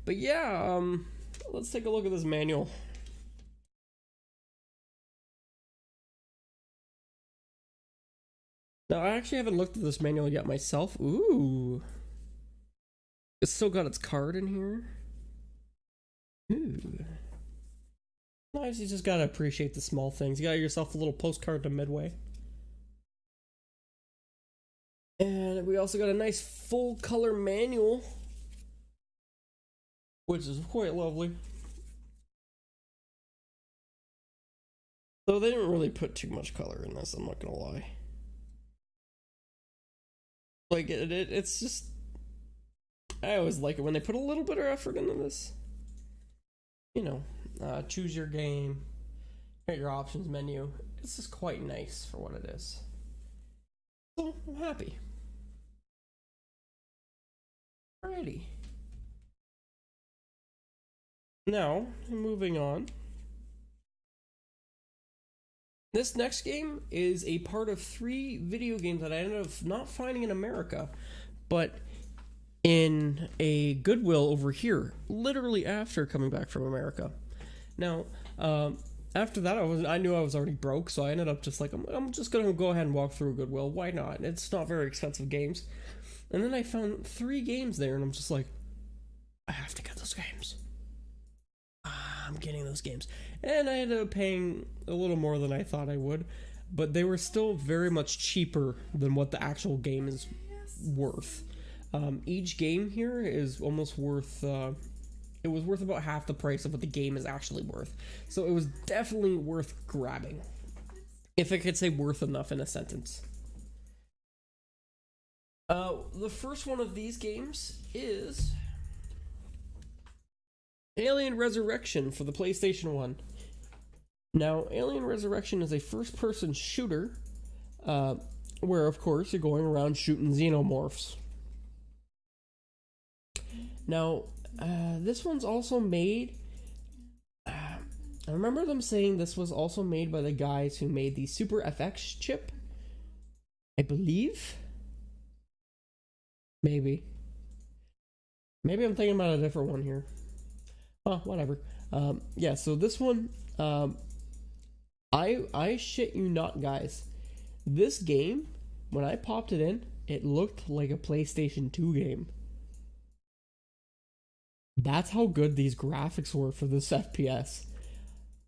But yeah, let's take a look at this manual. Now, I actually haven't looked at this manual yet myself. Ooh. It's still got its card in here. Ooh. Nice, you just gotta appreciate the small things. You got yourself a little postcard to Midway. And we also got a nice full color manual, which is quite lovely. So they didn't really put too much color in this, I'm not gonna lie. Like, it's just... I always like it when they put a little bit of effort into this. You know, choose your game, hit your options menu. It's just quite nice for what it is. So, I'm happy. Alrighty. Now, moving on. This next game is a part of 3 video games that I ended up not finding in America, but in a Goodwill over here, literally after coming back from America. Now, after that, I knew I was already broke, so I ended up just like, I'm just gonna go ahead and walk through a Goodwill. Why not? It's not very expensive games. And then I found 3 games there, and I'm just like, I have to get those games. I'm getting those games. And I ended up paying a little more than I thought I would, but they were still very much cheaper than what the actual game is worth. Each game here is almost worth, it was worth about half the price of what the game is actually worth. So it was definitely worth grabbing. If I could say worth enough in a sentence. The first one of these games is Alien Resurrection for the PlayStation 1. Now, Alien Resurrection is a first-person shooter, where, of course, you're going around shooting xenomorphs. Now, this one's also made... I remember them saying this was also made by the guys who made the Super FX chip. I believe? Maybe. Maybe I'm thinking about a different one here. Oh, whatever. Yeah, so this one, I shit you not, guys. This game, when I popped it in, it looked like a PlayStation 2 game. That's how good these graphics were for this FPS.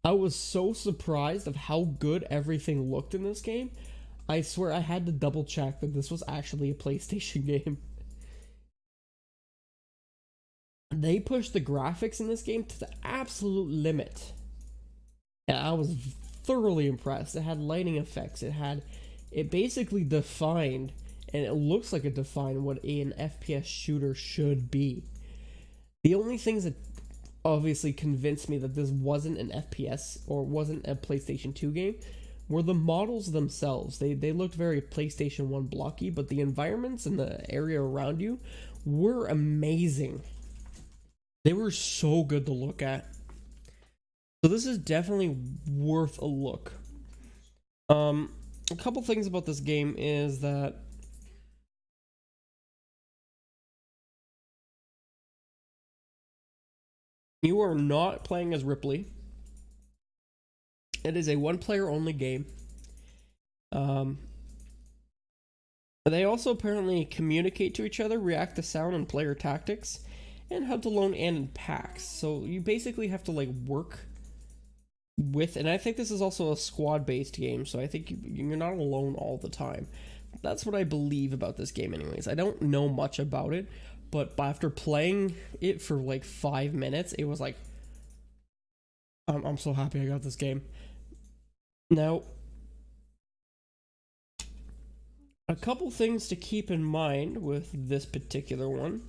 I was so surprised of how good everything looked in this game. I swear I had to double check that this was actually a PlayStation game. They pushed the graphics in this game to the absolute limit. And I was thoroughly impressed. It had lighting effects. It basically defined, and it looks like it defined what an FPS shooter should be. The only things that obviously convinced me that this wasn't an FPS or wasn't a PlayStation 2 game were the models themselves. They looked very PlayStation 1 blocky, but the environments and the area around you were amazing. They were so good to look at. So this is definitely worth a look. A couple things about this game is that you are not playing as Ripley. It is a one-player only game. They also apparently communicate to each other, react to sound and player tactics, and hunt alone and in packs. So you basically have to like work with, and I think this is also a squad-based game, so I think you're not alone all the time. That's what I believe about this game anyways. I don't know much about it, but after playing it for like 5 minutes, it was like, I'm so happy I got this game. Now, a couple things to keep in mind with this particular one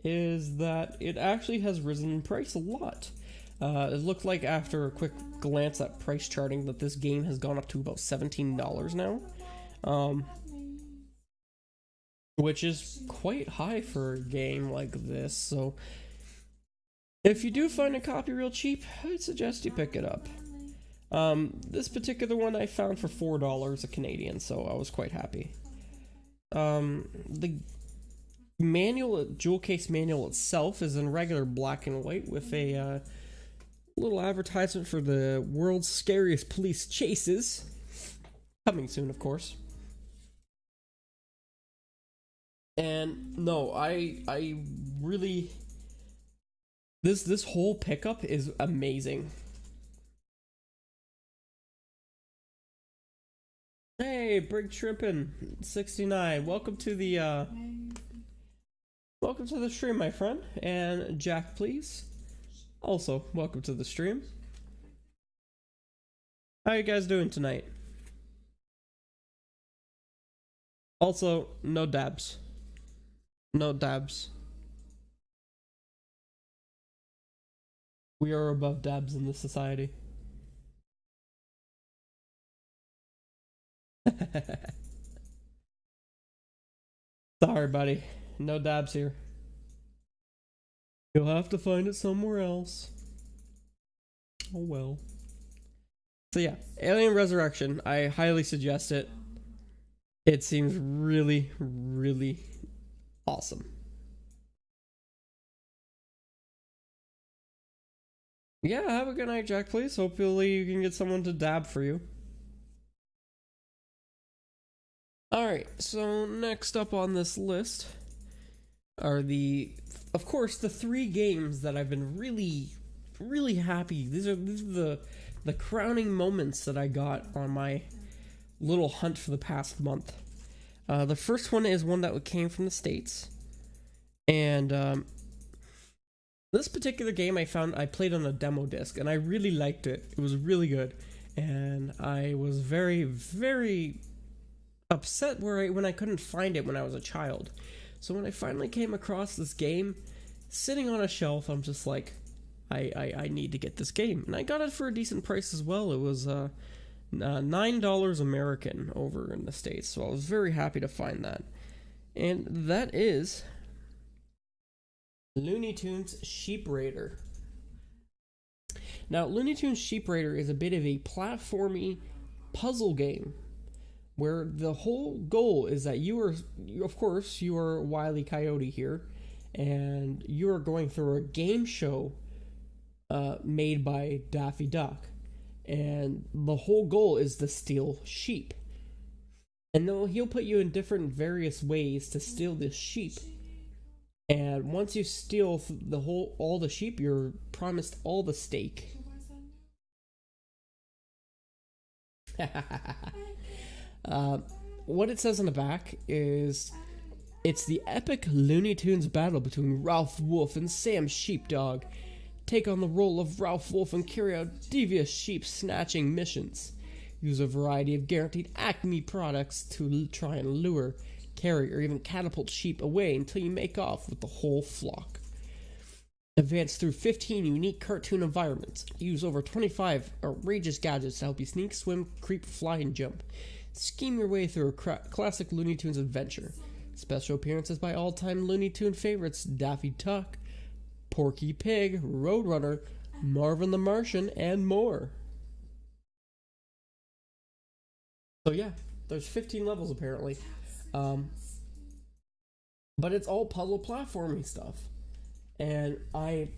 is that it actually has risen in price a lot. It looked like after a quick glance at price charting that this game has gone up to about $17 now. Which is quite high for a game like this, so if you do find a copy real cheap, I'd suggest you pick it up. This particular one I found for $4 a Canadian, so I was quite happy. The manual, jewel case manual itself is in regular black and white with a little advertisement for the world's scariest police chases. Coming soon, of course. And no, I really, this whole pickup is amazing. Hey, Brig Trippin' 69, welcome to the stream, my friend. And Jack, please, also welcome to the stream. How you guys doing tonight? Also, no dabs. No dabs. We are above dabs in this society. Sorry, buddy. No dabs here. You'll have to find it somewhere else. Oh well. So yeah, Alien Resurrection. I highly suggest it. It seems really, really awesome. Yeah, have a good night, Jack, please. Hopefully you can get someone to dab for you. Alright, so next up on this list are of course, the 3 games that I've been really, really happy. These are the crowning moments that I got on my little hunt for the past month. The first one is one that came from the States. And this particular game I played on a demo disc, and I really liked it. It was really good. And I was very, very upset when I couldn't find it when I was a child. So when I finally came across this game, sitting on a shelf, I'm just like, I need to get this game. And I got it for a decent price as well. It was $9 American over in the States, so I was very happy to find that. And that is Looney Tunes Sheep Raider. Now, Looney Tunes Sheep Raider is a bit of a platformy puzzle game where the whole goal is that you are Wile E. Coyote here, and you are going through a game show made by Daffy Duck. And the whole goal is to steal sheep. And he'll put you in different various ways to steal this sheep. And once you steal all the sheep, you're promised all the steak. What it says on the back is, it's the epic Looney Tunes battle between Ralph Wolf and Sam Sheepdog. Take on the role of Ralph Wolf and carry out devious sheep snatching missions. Use a variety of guaranteed Acme products to try and lure, carry, or even catapult sheep away until you make off with the whole flock. Advance through 15 unique cartoon environments. Use over 25 outrageous gadgets to help you sneak, swim, creep, fly, and jump. Scheme your way through a classic Looney Tunes adventure. Special appearances by all-time Looney Tune favorites Daffy Duck, Porky Pig, Roadrunner, Marvin the Martian, and more. So yeah, there's 15 levels apparently. But it's all puzzle platforming stuff. And I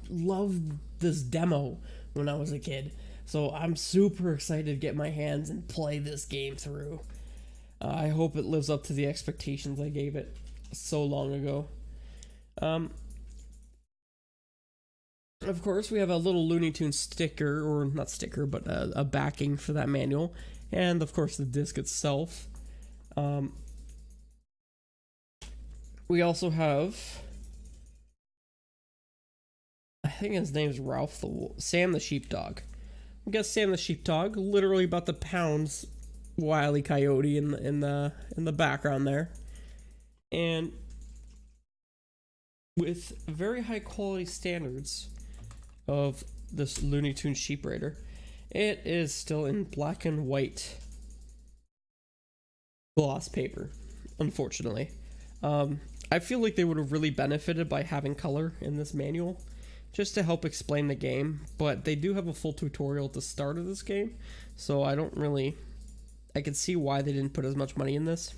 loved this demo when I was a kid. So I'm super excited to get my hands and play this game through. I hope it lives up to the expectations I gave it so long ago. Of course, we have a little Looney Tunes sticker, or not sticker, but a backing for that manual, and of course the disc itself. We also have, I think his name's Sam the Sheepdog. I guess Sam the Sheepdog, literally about to pound Wile E. Coyote in the background there, and with very high quality standards of this Looney Tunes Sheep Raider, it is still in black and white gloss paper, unfortunately. I feel like they would have really benefited by having color in this manual, just to help explain the game, but they do have a full tutorial at the start of this game, so I can see why they didn't put as much money in this.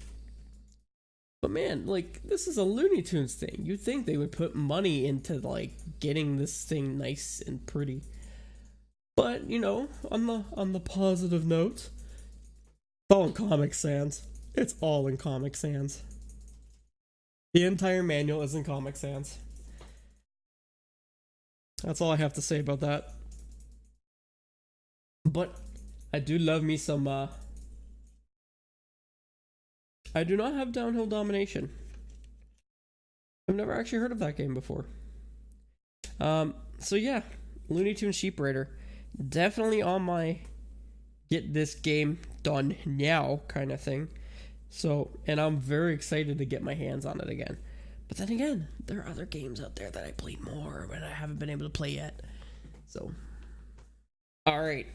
But man, like, this is a Looney Tunes thing. You'd think they would put money into, like, getting this thing nice and pretty. But, you know, on the positive note, it's all in Comic Sans. It's all in Comic Sans. The entire manual is in Comic Sans. That's all I have to say about that. But I do love me some, I do not have Downhill Domination. I've never actually heard of that game before. So yeah, Looney Tunes Sheep Raider. Definitely on my get this game done now kind of thing. So, and I'm very excited to get my hands on it again. But then again, there are other games out there that I played more, but I haven't been able to play yet. So, alright.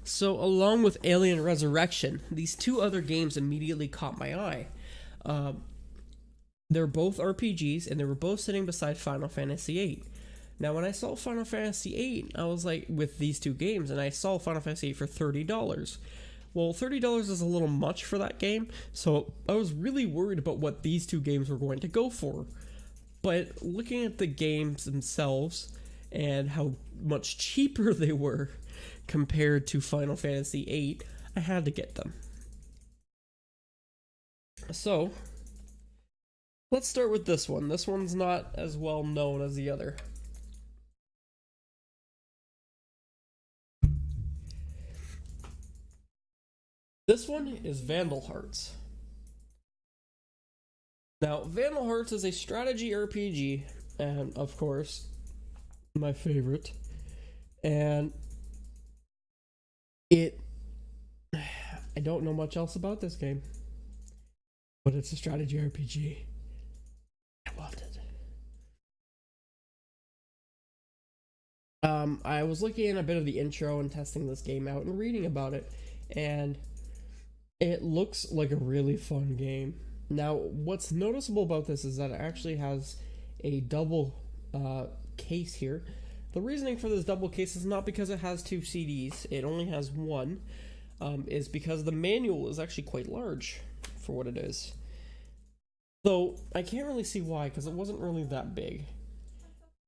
So, along with Alien Resurrection, these two other games immediately caught my eye. They're both RPGs, and they were both sitting beside Final Fantasy VIII. Now, when I saw Final Fantasy VIII, I was like, with these two games, and I saw Final Fantasy VIII for $30. Well, $30 is a little much for that game, so I was really worried about what these two games were going to go for. But looking at the games themselves, and how much cheaper they were compared to Final Fantasy VIII, I had to get them. So, Let's start with this one. This one's not as well known as the other. This one is Vandal Hearts. Now, Vandal Hearts is a strategy RPG, and of course, my favorite. And I don't know much else about this game, but it's a strategy RPG. I loved it. I was looking at a bit of the intro and testing this game out and reading about it, and it looks like a really fun game. Now, what's noticeable about this is that it actually has a double case here. The reasoning for this double case is not because it has 2 CDs, it only has one, is because the manual is actually quite large for what it is. So, I can't really see why, because it wasn't really that big.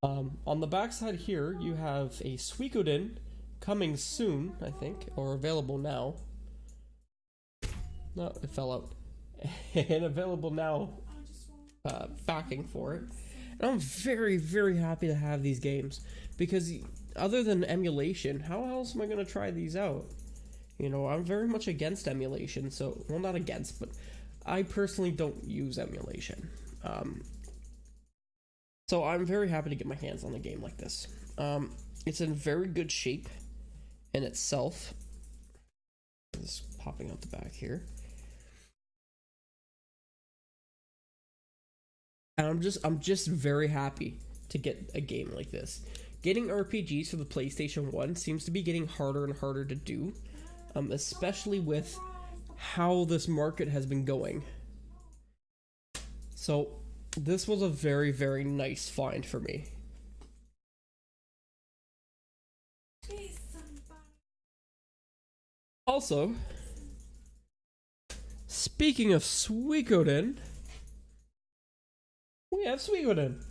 On the backside here, you have a Suikoden coming soon, I think, or available now. No, it fell out. And available now, backing for it. And I'm very, very happy to have these games, because other than emulation, how else am I going to try these out? You know, I'm very much against emulation, so, well, not against, but I personally don't use emulation. So I'm very happy to get my hands on a game like this. It's in very good shape in itself. It's popping out the back here. And I'm just very happy to get a game like this. Getting RPGs for the PlayStation 1 seems to be getting harder and harder to do, especially with how this market has been going. So this was a very, very nice find for me. Also, speaking of Suikoden, we have Suikoden.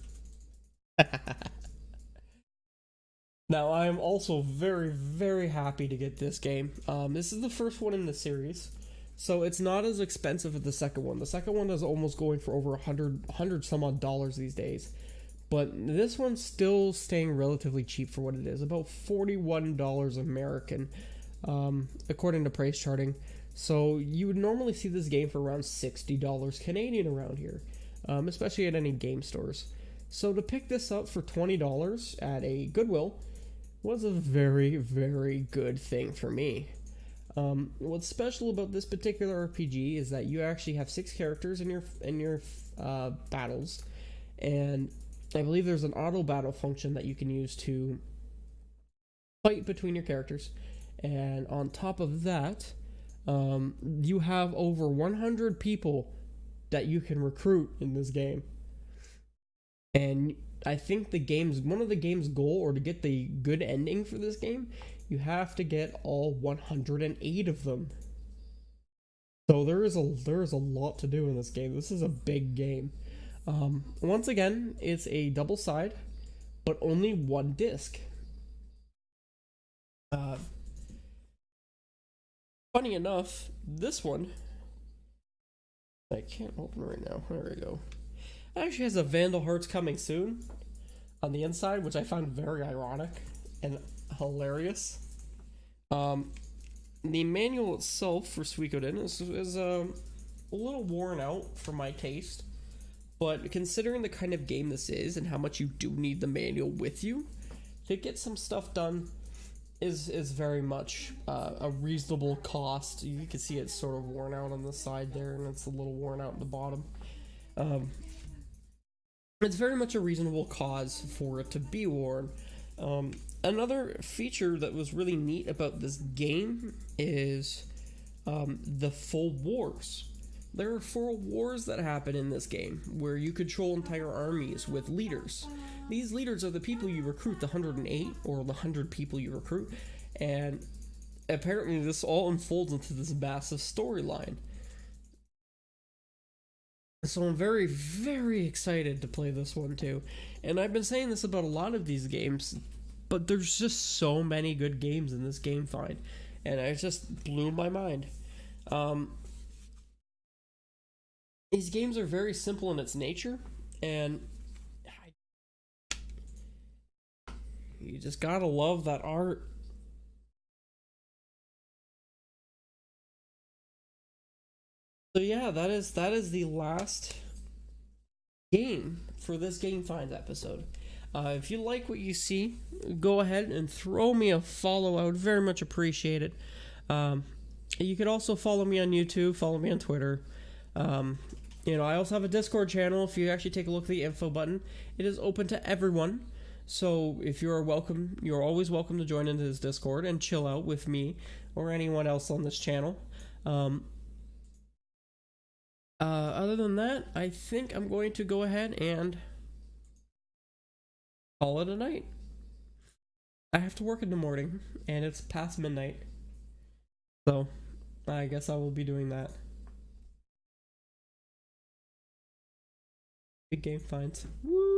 Now, I am also very, very happy to get this game. This is the first one in the series, so it's not as expensive as the second one. The second one is almost going for over $100 some odd dollars these days, but this one's still staying relatively cheap for what it is, about $41 American, according to price charting. So you would normally see this game for around $60 Canadian around here, especially at any game stores. So to pick this up for $20 at a Goodwill was a very, very good thing for me. What's special about this particular RPG is that you actually have 6 characters in your battles, and I believe there's an auto battle function that you can use to fight between your characters. And on top of that, you have over 100 people that you can recruit in this game. And I think one of the game's goal, or to get the good ending for this game, you have to get all 108 of them. So there is a lot to do in this game. This is a big game. Once again, it's a double side, but only 1 disc. Funny enough, this one, I can't open right now. There we go. It actually has a Vandal Hearts coming soon on the inside, which I found very ironic and hilarious. The manual itself for Suikoden is a little worn out for my taste, but considering the kind of game this is and how much you do need the manual with you to get some stuff done is very much a reasonable cost. You can see it's sort of worn out on the side there, and it's a little worn out at the bottom. It's very much a reasonable cause for it to be worn. Another feature that was really neat about this game is the full wars. There are 4 wars that happen in this game where you control entire armies with leaders. These leaders are the people you recruit, the 108 or the 100 people you recruit, and apparently this all unfolds into this massive storyline. So I'm very, very excited to play this one too. And I've been saying this about a lot of these games, but there's just so many good games in this game find, and it just blew my mind. these games are very simple in its nature, and you just gotta love that art. So yeah, that is the last game for this Game Finds episode. If you like what you see, go ahead and throw me a follow. I would very much appreciate it. You could also follow me on YouTube, follow me on Twitter. I also have a Discord channel. If you actually take a look at the info button, it is open to everyone. So if you're always welcome to join into this Discord and chill out with me or anyone else on this channel. Other than that, I think I'm going to go ahead and call it a night. I have to work in the morning, and it's past midnight. So, I guess I will be doing that. Big Game Finds. Woo!